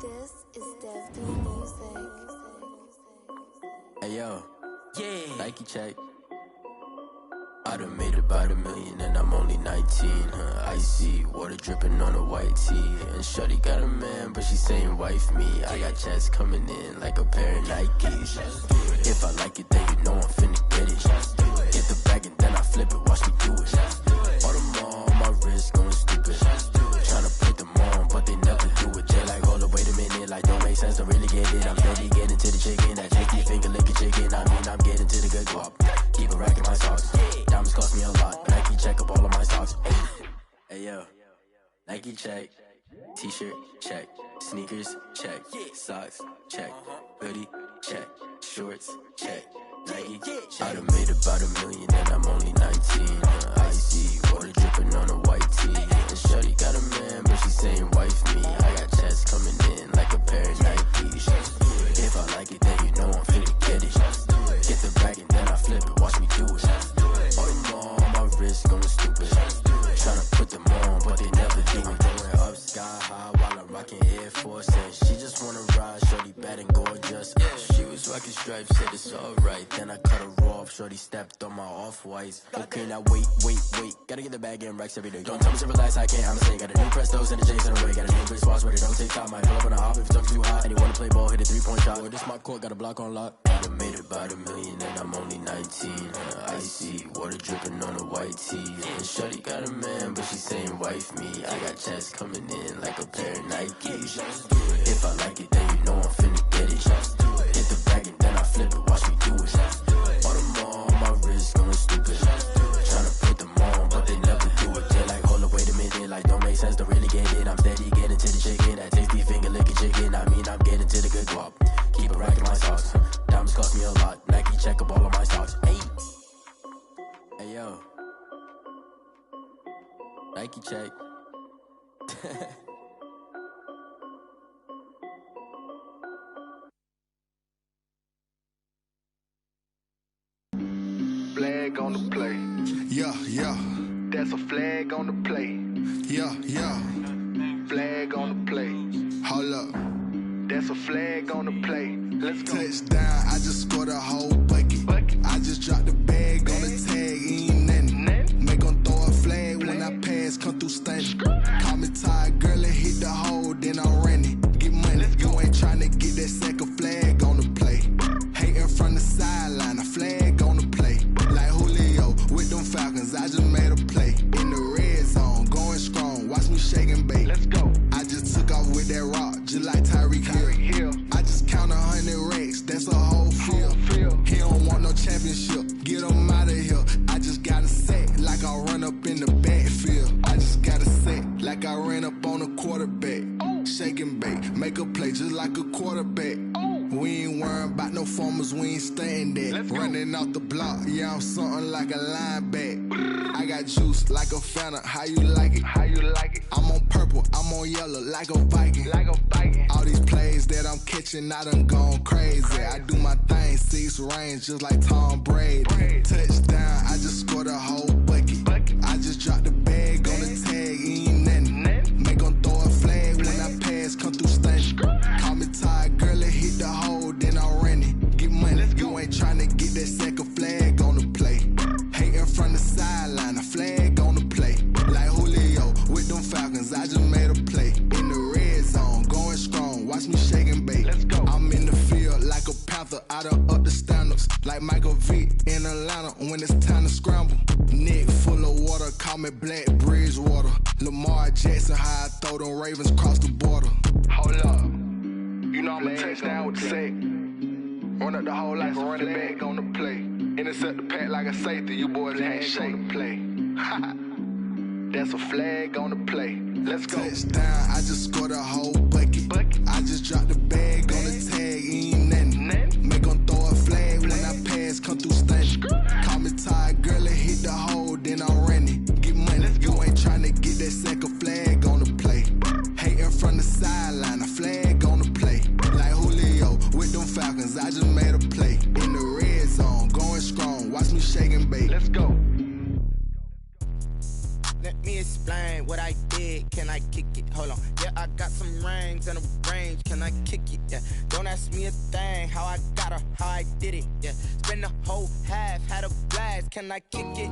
This is Destiny Music. Hey yo, yeah, Nike check. I done made about $1 million and I'm only 19. Icy water dripping on a white tee. And shawty got a man, but she saying wife me. I got checks coming in like a pair of Nikes. If I like it, then you know I'm finna get it. Get the bag and then I flip it, watch me do it. All them on my wrist going stupid. Tryna put them on, but they never do it. Jay like, hold up, wait a minute, like don't make sense, don't really get it. I'm steady getting to the chicken, that tasty finger licking chicken. I mean, I'm getting to the good guap. Keep a rack in my socks. Diamonds cost me a lot. Nike check up all of my stocks. Hey yo, Nike check. T-shirt check. Sneakers check. Socks check. Hoodie check. Shorts check. Nike check. I done made about $1 million and I'm only 19. Icy water dripping on a white tee. And shawty got a man, but she saying wife me. I got checks coming in like a pair of Nikes. If I like it, then you know I'm finna get it. Get the bag and then I flip it, watch me do it. All them on my wrist going stupid. Tryna put them on, but they never do it. Going up sky high while I'm rocking Air Force. And she just wanna ride, shorty bad and gorgeous. She was rocking stripes, said it's alright. Then I cut her off, shorty stepped on my off-whites. Okay, now wait. Gotta get the bag and racks every day. Don't tell me to relax, I can't, I'm saying. Got a new Prestos and a J's in the way. Got a new big spots where they don't take time. Might pull up on a hop if it's too hot. And you wanna play ball, hit a 3-point shot. Or this my court, got a block on lock. I done made about $1 million and I'm only 19. Icy water dripping on a white tee. And shawty got a man, but she saying wife me. I got checks coming in like a pair of Nikes. If I like it, then you know I'm finna get it. Hit the bag and then I flip it, watch me do it. All them on my wrist going stupid. Tryna put them on, but they never do it. They're like, hold up, wait a minute, like don't make sense, don't really get it. I'm steady getting to the chicken, that tasty finger licking chicken. I mean, I'm getting to the good guap. Keep a rack in my socks. Diamonds cost me a lot. Nike check up all of my stocks. Hey yo, Nike check. flag on the play. Yeah, yeah. That's a flag on the play. Yeah, yeah. Flag on the play. Hold up. That's a flag on the play. Let's go. Touchdown, I just scored a whole bucket. I just dropped the bag on the tag, ain't nothing. Make 'em throw a flag when I pass, come through stunning. Call me tired, girl, and hit the hole, then I'm running. Get money, you ain't tryna get that second flag on the play. Hating from the sideline, a flag on the play. Like Julio with them Falcons, I just made a play. In the red zone, going strong, watch me shake and bake. Let's go. I just took off with that rock, just like G3rry2388. I just count 100 racks, that's a whole field. He don't want no championship, get him out of here. I just got a set, like I run up in the backfield. I just got a set, like I ran up on a quarterback. Shake and bake, make a play just like a quarterback. We ain't worrying about no formers, we ain't staying there. Running off the block, yeah, I'm something like a linebacker. I got juice like a Fanta, how you like it? How you like it? I'm on purple, I'm on yellow, like a Viking. Like a Viking. All these plays that I'm catching, I done gone crazy. I do my thing, 6 range, just like Tom Brady. Touchdown, I just scored a whole bucket. I just dropped the bag on the tag, ain't nothing. Make 'em throw a flag when I pass, come through stunning. Call me tired, girl, and hit the hole, then I'm running. Get money, you ain't tryna get that second flag on the play. Hating from the sideline, a flag on the play. Like Julio with them Falcons, I just made a play. In the red zone, going strong, watch me shake and bake. Let's go. I'm in the field like a panther, I done up the standards. Like Michael Vick in Atlanta when it's time to scramble. Neck full of water, call me Black Bridgewater. Lamar Jackson, how I throw them Ravens across the border. Hold up. You know I'm a touchdown with the sack. Run up the hole like a running back on the play. Intercept the pack like a safety. You boys ain't shake the play. That's a flag on the play. Let's go. Touchdown, I just scored a whole bucket. I just dropped the bag on the tag, ain't nothing. Make 'em throw a flag when I pass, come through stunning. Call me tired, girl, and hit the hole, then I'm running. Get money, you ain't tryna get that second flag on the play. Hating from the sideline, a flag on the play. Like Julio with them Falcons, I just made a play. In the red zone, going strong, watch me shake and bake. Let's go. Let me explain what I did. Can I kick it? Hold on. Yeah, I got some rings and a range. Can I kick it? Yeah. Don't ask me a thing. How I got her, how I did it. Yeah. Spend the whole half, had a blast. Can I kick it?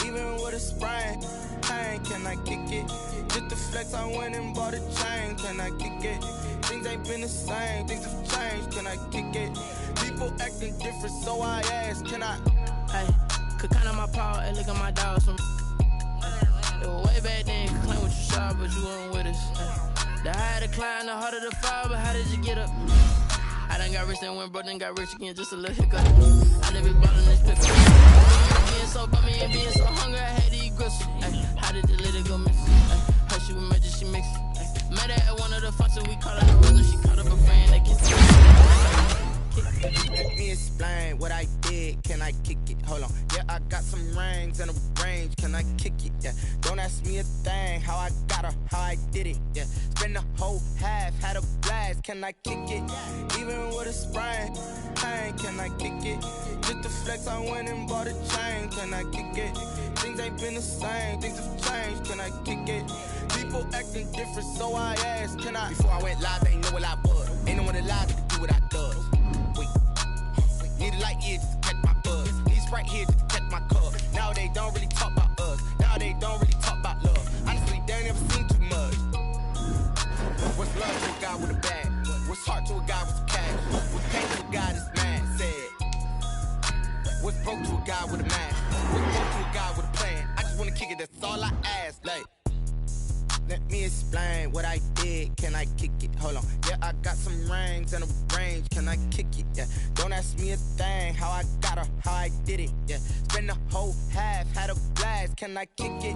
Even with a sprain. Pain, can I kick it? Just the flex, I went and bought a chain. Can I kick it? Things ain't been the same. Things have changed. Can I kick it? People acting different, so I ask. Can I? Hey, could count on my power and look at my dogs from. Way back then, you could claim what you saw, but you weren't with us. The higher the climb, the harder the fall, but how did you get up? I done got rich and went broke, then got rich again, just a little hiccup. I never been ballin' this pickup. Being so bummy and being so hungry, I had to eat gristle. How did the little go miss? Her she was magic, she mixed. Met her at one of the functions, we called her the rhythm, she caught up a friend, they kissed. Let me explain what I did. Can I kick it? Hold on. Yeah, I got some rings and a range. Can I kick it? Yeah. Don't ask me a thing. How I got her, how I did it. Yeah. Spend the whole half, had a blast. Can I kick it? Even with a sprain. Pain, can I kick it? Just the flex, I went and bought a chain. Can I kick it? Things ain't been the same. Things have changed. Can I kick it? People acting different, so I asked. Can I? Before I went live, they ain't know what I was. Ain't no one alive that could do what I does. Need a light here just to catch my buzz. Need Sprite here just to catch my cup. Now they don't really talk about us. Now they don't really talk about love. Honestly, they ain't never seen too much. What's love to a guy with a bag? What's heart to a guy with some cash? What's pain to a guy that's mad? Said. What's broke to a guy with a mask? What's broke to a guy with a plan? I just wanna kick it, that's all I ask. Like. Let me explain what I did. Can I kick it? Hold on. Yeah, I got some rings and a range. Can I kick it? Yeah. Don't ask me a thing. How I got her, how I did it. Yeah. Spend the whole half, had a blast. Can I kick it?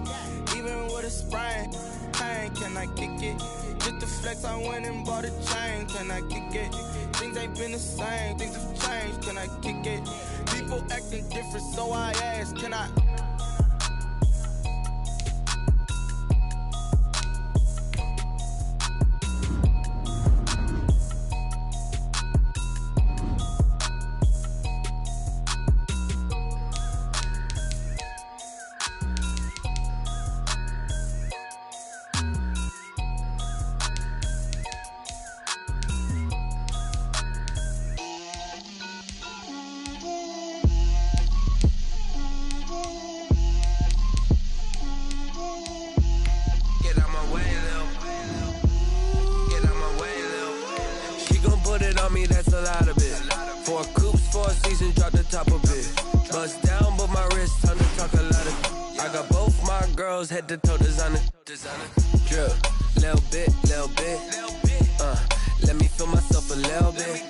Even with a sprain. Pain, can I kick it? Just the flex, I went and bought a chain. Can I kick it? Things ain't been the same. Things have changed. Can I kick it? People acting different, so I ask. Can I? put it on me, that's a lot of it. 4 coops, 4 seasons, drop the top a bit. Bust down, but my wrist, time to talk a lot of. I got both my girls, head to toe designer. Drip, little bit. Let me feel myself a little bit.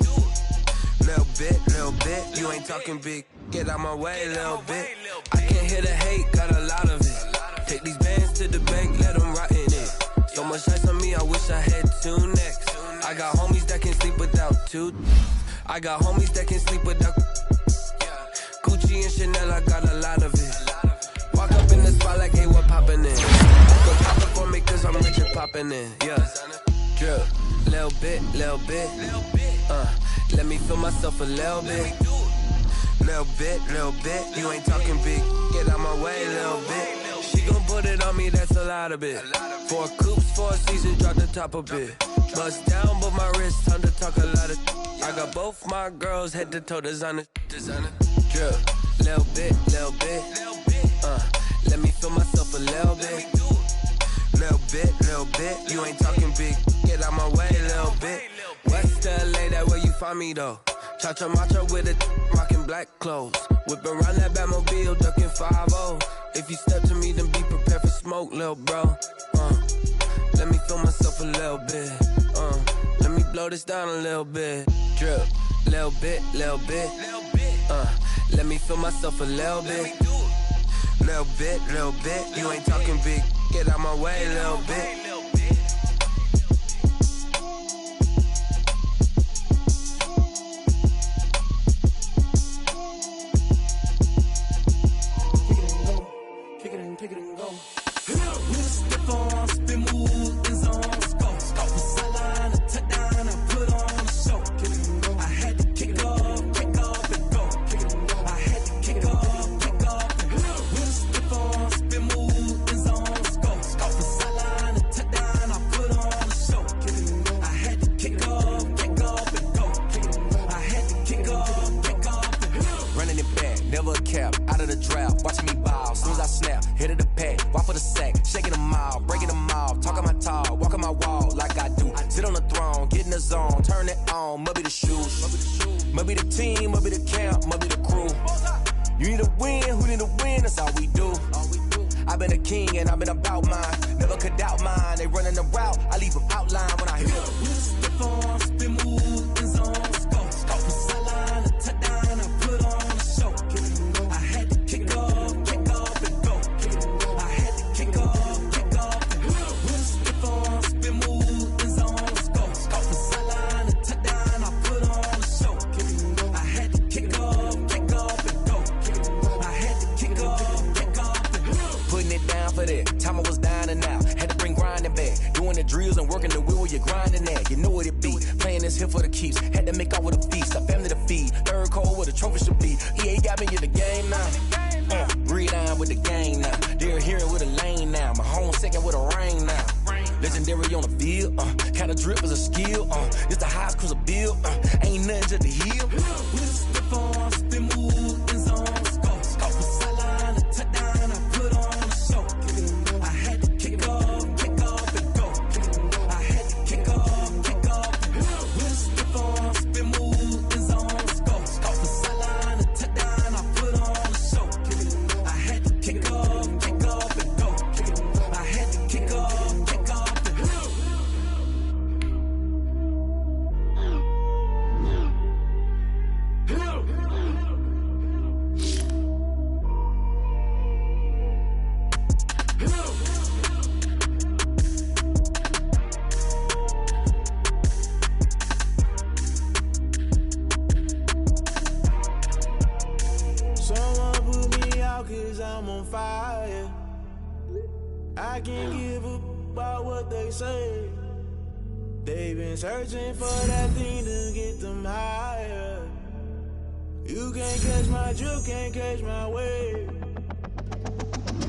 Little bit. You ain't talking big. Get out my way, little bit. I can't hear the hate, got a lot of it. Take these bands to the bank, let them rot in it. So much ice on me, I wish I had 2 necks. I got homies that can sleep without 2. I got homies that can sleep without Gucci and Chanel, I got a lot of it. Walk up in the spot like, hey, what poppin' in? Go pop it for me, cause I'm rich and poppin' in. Yeah, drip, little bit. Let me feel myself a little bit. Little bit. You ain't talking big. Get out my way, little bit. She gon' put it on me, that's a lot of it. 4 coops, 4 seasons, drop the top a bit. Bust down, but my wrist, time to talk a lot of. I got both my girls, head to toe designer. Drip, little bit. Let me feel myself a little bit. Little bit. You ain't talking big. Get out my way, little bit. West LA, that where you find me though. Cha-cha macha with it, rockin' black clothes. Whippin' around that Batmobile, duckin' 5-0. If you step to me, then be prepared for smoke, lil' bro. Let me feel myself a little bit. Let me blow this down a little bit. Drip, little bit. Let me feel myself a little bit. Little bit. You ain't talking big. Get out my way, little bit. Pick it and go. We'll step on, spin, move, and zone. Go. From sideline to touchdown, I put on a show. I had to kick off and go. I had to kick off and go. We'll step on, spin, move, and zone. Go. From sideline to touchdown, I put on a show. I had to kick off and go. I had to kick off and go. Running it back, never a cap, out of the draft, watching me ball. Soon as I snap, hit of the pack, walk for the sack, shaking them all, breaking them off, talking my talk, walking my wall like I do. Sit on the throne, get in the zone, turn it on, must be the shoes, must be the team, must be the camp, must be the crew. You need a win, who need a win, that's all we do. I've been a king and I've been about mine, never could doubt mine. They running the route, I leave them outline when I hit them. We'll step on, spin, move, and zone. Go. From sideline to touchdown, I put on a show. I had to kick off and go. I had to kick off and go. We'll step on, spin, move, and zone. Go. From sideline to touchdown, I put on a show. I had to kick off and go. I had to kick off and go. Putting it down for that, time I was down and out, had to bring grinding back, doing the drills and working the wheel where you're grinding at, you know what it be, playing this here for the keeps, had to make out with a feast, a family to feed, third cold where the trophy should be, EA got me in the game now, breathe on with the game now, they're hearing with a lane now, my home second with a rain now, legendary on the field, kind of drip is a skill, it's the highest cruiser bill, ain't nothing to the heel. We'll step on, spin, move, and zone. Go. From sideline to touchdown, I put on a show. I had to kick off and go. I had to kick off and go. We'll step on, spin, move, and zone. Go. From sideline to touchdown, I put on a show. I had to kick off and go. I had to kick off and go. Someone put me out 'cause I'm on fire. I can't give a about what they say. They've been searching for that thing to get them higher. You can't catch my drift, can't catch my wave.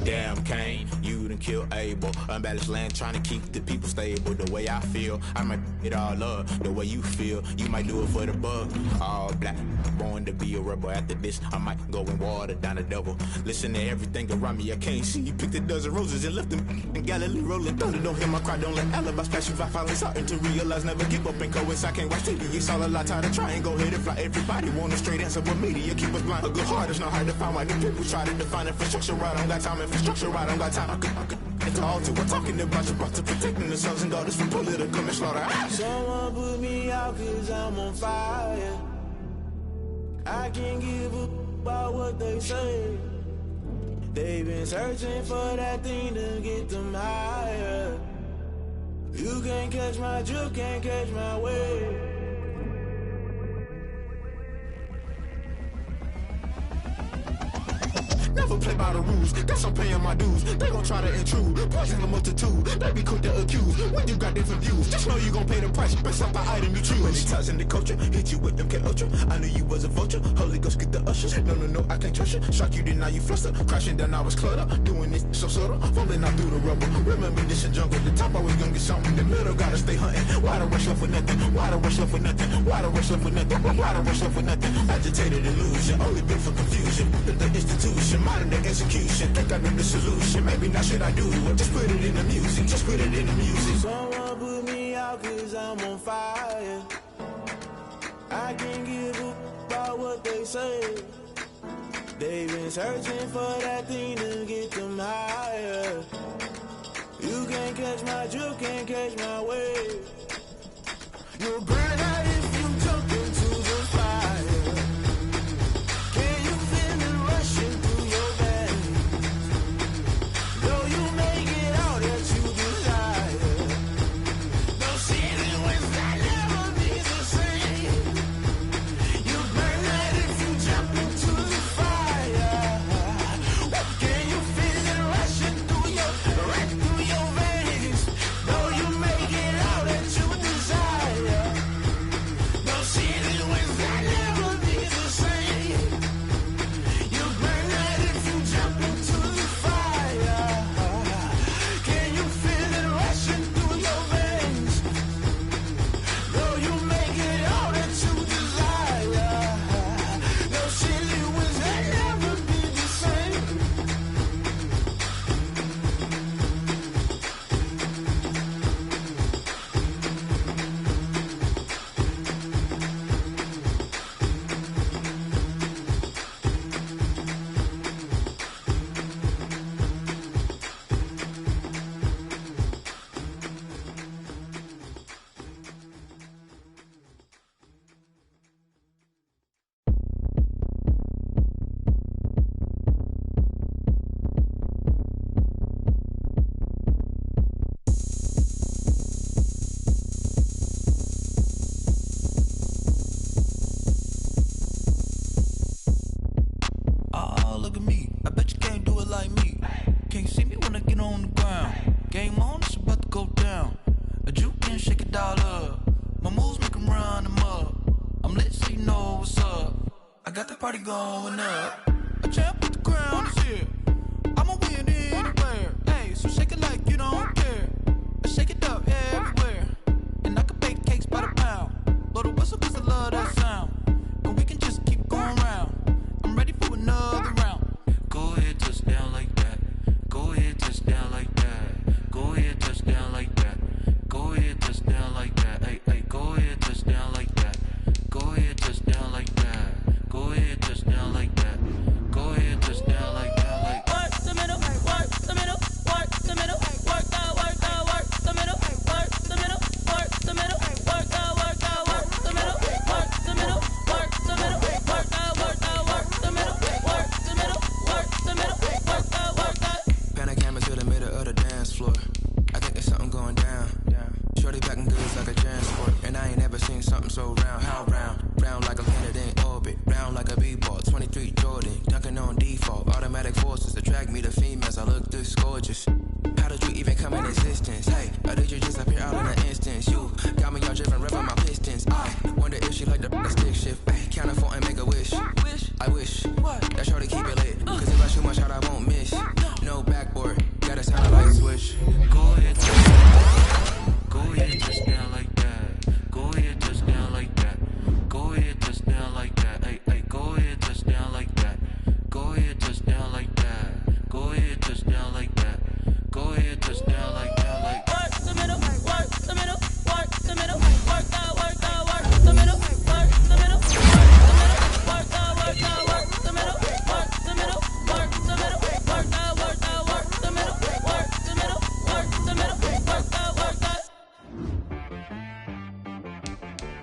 Damn, Kane, you done killed Abel. Unbalanced land, trying to keep the people stable. The way I feel, I might it all up. The way you feel, you might do it for the buck. All black, born to be a rebel. After this, I might go and water down the devil. Listen to everything around me, I can't see. You picked a dozen roses and left them in Galilee rolling thunder. Don't hear my cry, don't let alibis pass you. I finally starting to realize, never give up and coincide. Can't watch TV, it's all a lot. Tired of trying, go ahead and fly. Everybody want a straight answer, but media keep us blind. A good heart is not hard to find. Why the people try to define infrastructure right? I don't got time, infrastructure right? I don't got time. I could it's all to. We're talking about you, about to protecting the sons and daughters from political and slaughter. Someone put me out cause I'm on fire. I can't give up about what they say. They've been searching for that thing to get them higher. You can't catch my drift, can't catch my wave. Never play by the rules, guess I'm paying my dues. They gon' try to intrude, poison the multitude. They be quick to accuse, when you got different views. Just know you gon' pay the price, based off the item you choose. Many times in the culture, hit you with them K Ultra. I knew you was a vulture, Holy Ghost get the ushers. No, I can't trust you. Shock you, then now you fluster. Crashing down, I was cluttered. Doing this so subtle, falling out through the rubble. Remember this in jungle, the top always gonna get something. The middle gotta stay hunting. Why the rush left for nothing? Why the rush left for nothing? Why the rush left for nothing? Why the rush left for nothing? Agitated illusion, only built for confusion. The institution, modern day execution. Think I know the solution. Maybe not should I do it? Just put it in the music. Just put it in the music. Someone put me out cause I'm on fire. I can't give up about what they say. They've been searching for that thing to get them higher. You can't catch my drift, can't catch my wave. You'll burn out if you jump into the fire. Can you feel it rushing through your veins? Though you make it all that you desire. No city was that never be the same. You burn out if you jump into the fire. Can you feel it rushing through your veins? Though you make it all that you desire. No city was that never be the same. You burn out if you jump into the fire. Can you feel it rushing through your veins? Though you make it all that you desire. No city was that never be the same. Oh, look at me. I bet you can't do it like me. Can't see me when I get on the ground. Game on, it's about to go down. A juke can shake it all up. My moves make 'em run them up. I'm lit so you know what's up. I got the party going up. A champ with the crown is here. I'ma win anywhere. Hey, so shake it like you don't care. I shake it up everywhere. And I can bake cakes by the pound. Blow the whistle 'cause I love that sound. And we can just keep going round. I'm ready for another round. Go ahead, touch down like that. Go ahead, touch down like that. Go ahead, touch down like that. Go ahead, touch down like that. Hey, hey, go ahead, touch down like that. Go ahead, touch down like that. Go ahead, touch down like that. Go ahead, touch down like that. Like work the middle, work the middle, work the middle, work the middle, work the middle, work the middle, work the middle, work the middle, work the middle, work the middle, work the middle, work the middle, work the middle, work the. Pan a camera to the middle of the dance floor. I think there's something going down. Shorty packing goods like a transport. And I ain't ever seen something so round. How round? Round like a planet in orbit. Round like a b-ball. 23 Jordan. Dunking on default. Automatic forces attract me to females. I look this gorgeous. How did you even come in existence? Hey, or did you just appear out in an instance? You got me all driven, revving my pistons. I wonder if she like the stick shift. Ay, count it for and make a wish. I wish that shorty keep it lit. Cause if I shoot my shot, I won't miss. No back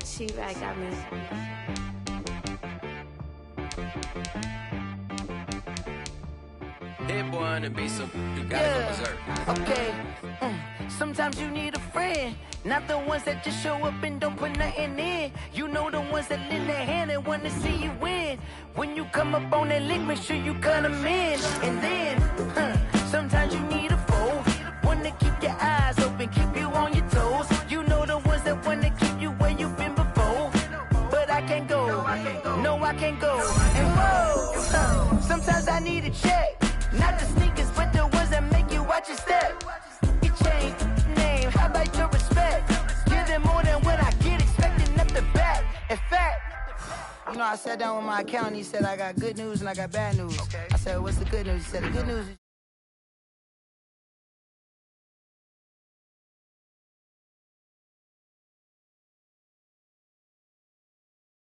G3rry got me. Hit boy on the beat, so you gotta go berserk. Okay. Sometimes you need a friend, not the ones that just show up and don't put nothing in. You know the ones that lend their hand and wanna see you win. When you come up on that lick, make sure you cut them in. And then, sometimes you need a foe, one to keep your eyes open, keep you on your toes. You know the ones that wanna keep you where you've been before. But I can't go, no I can't go. And whoa, sometimes I need a check, not the sneakers, but the ones that make you watch your step. You change name, how about your respect? Give them more than what I get, expecting up the back. In fact, you know, I sat down with my accountant, he said I got good news and I got bad news. I said, what's the good news? He said, the good news is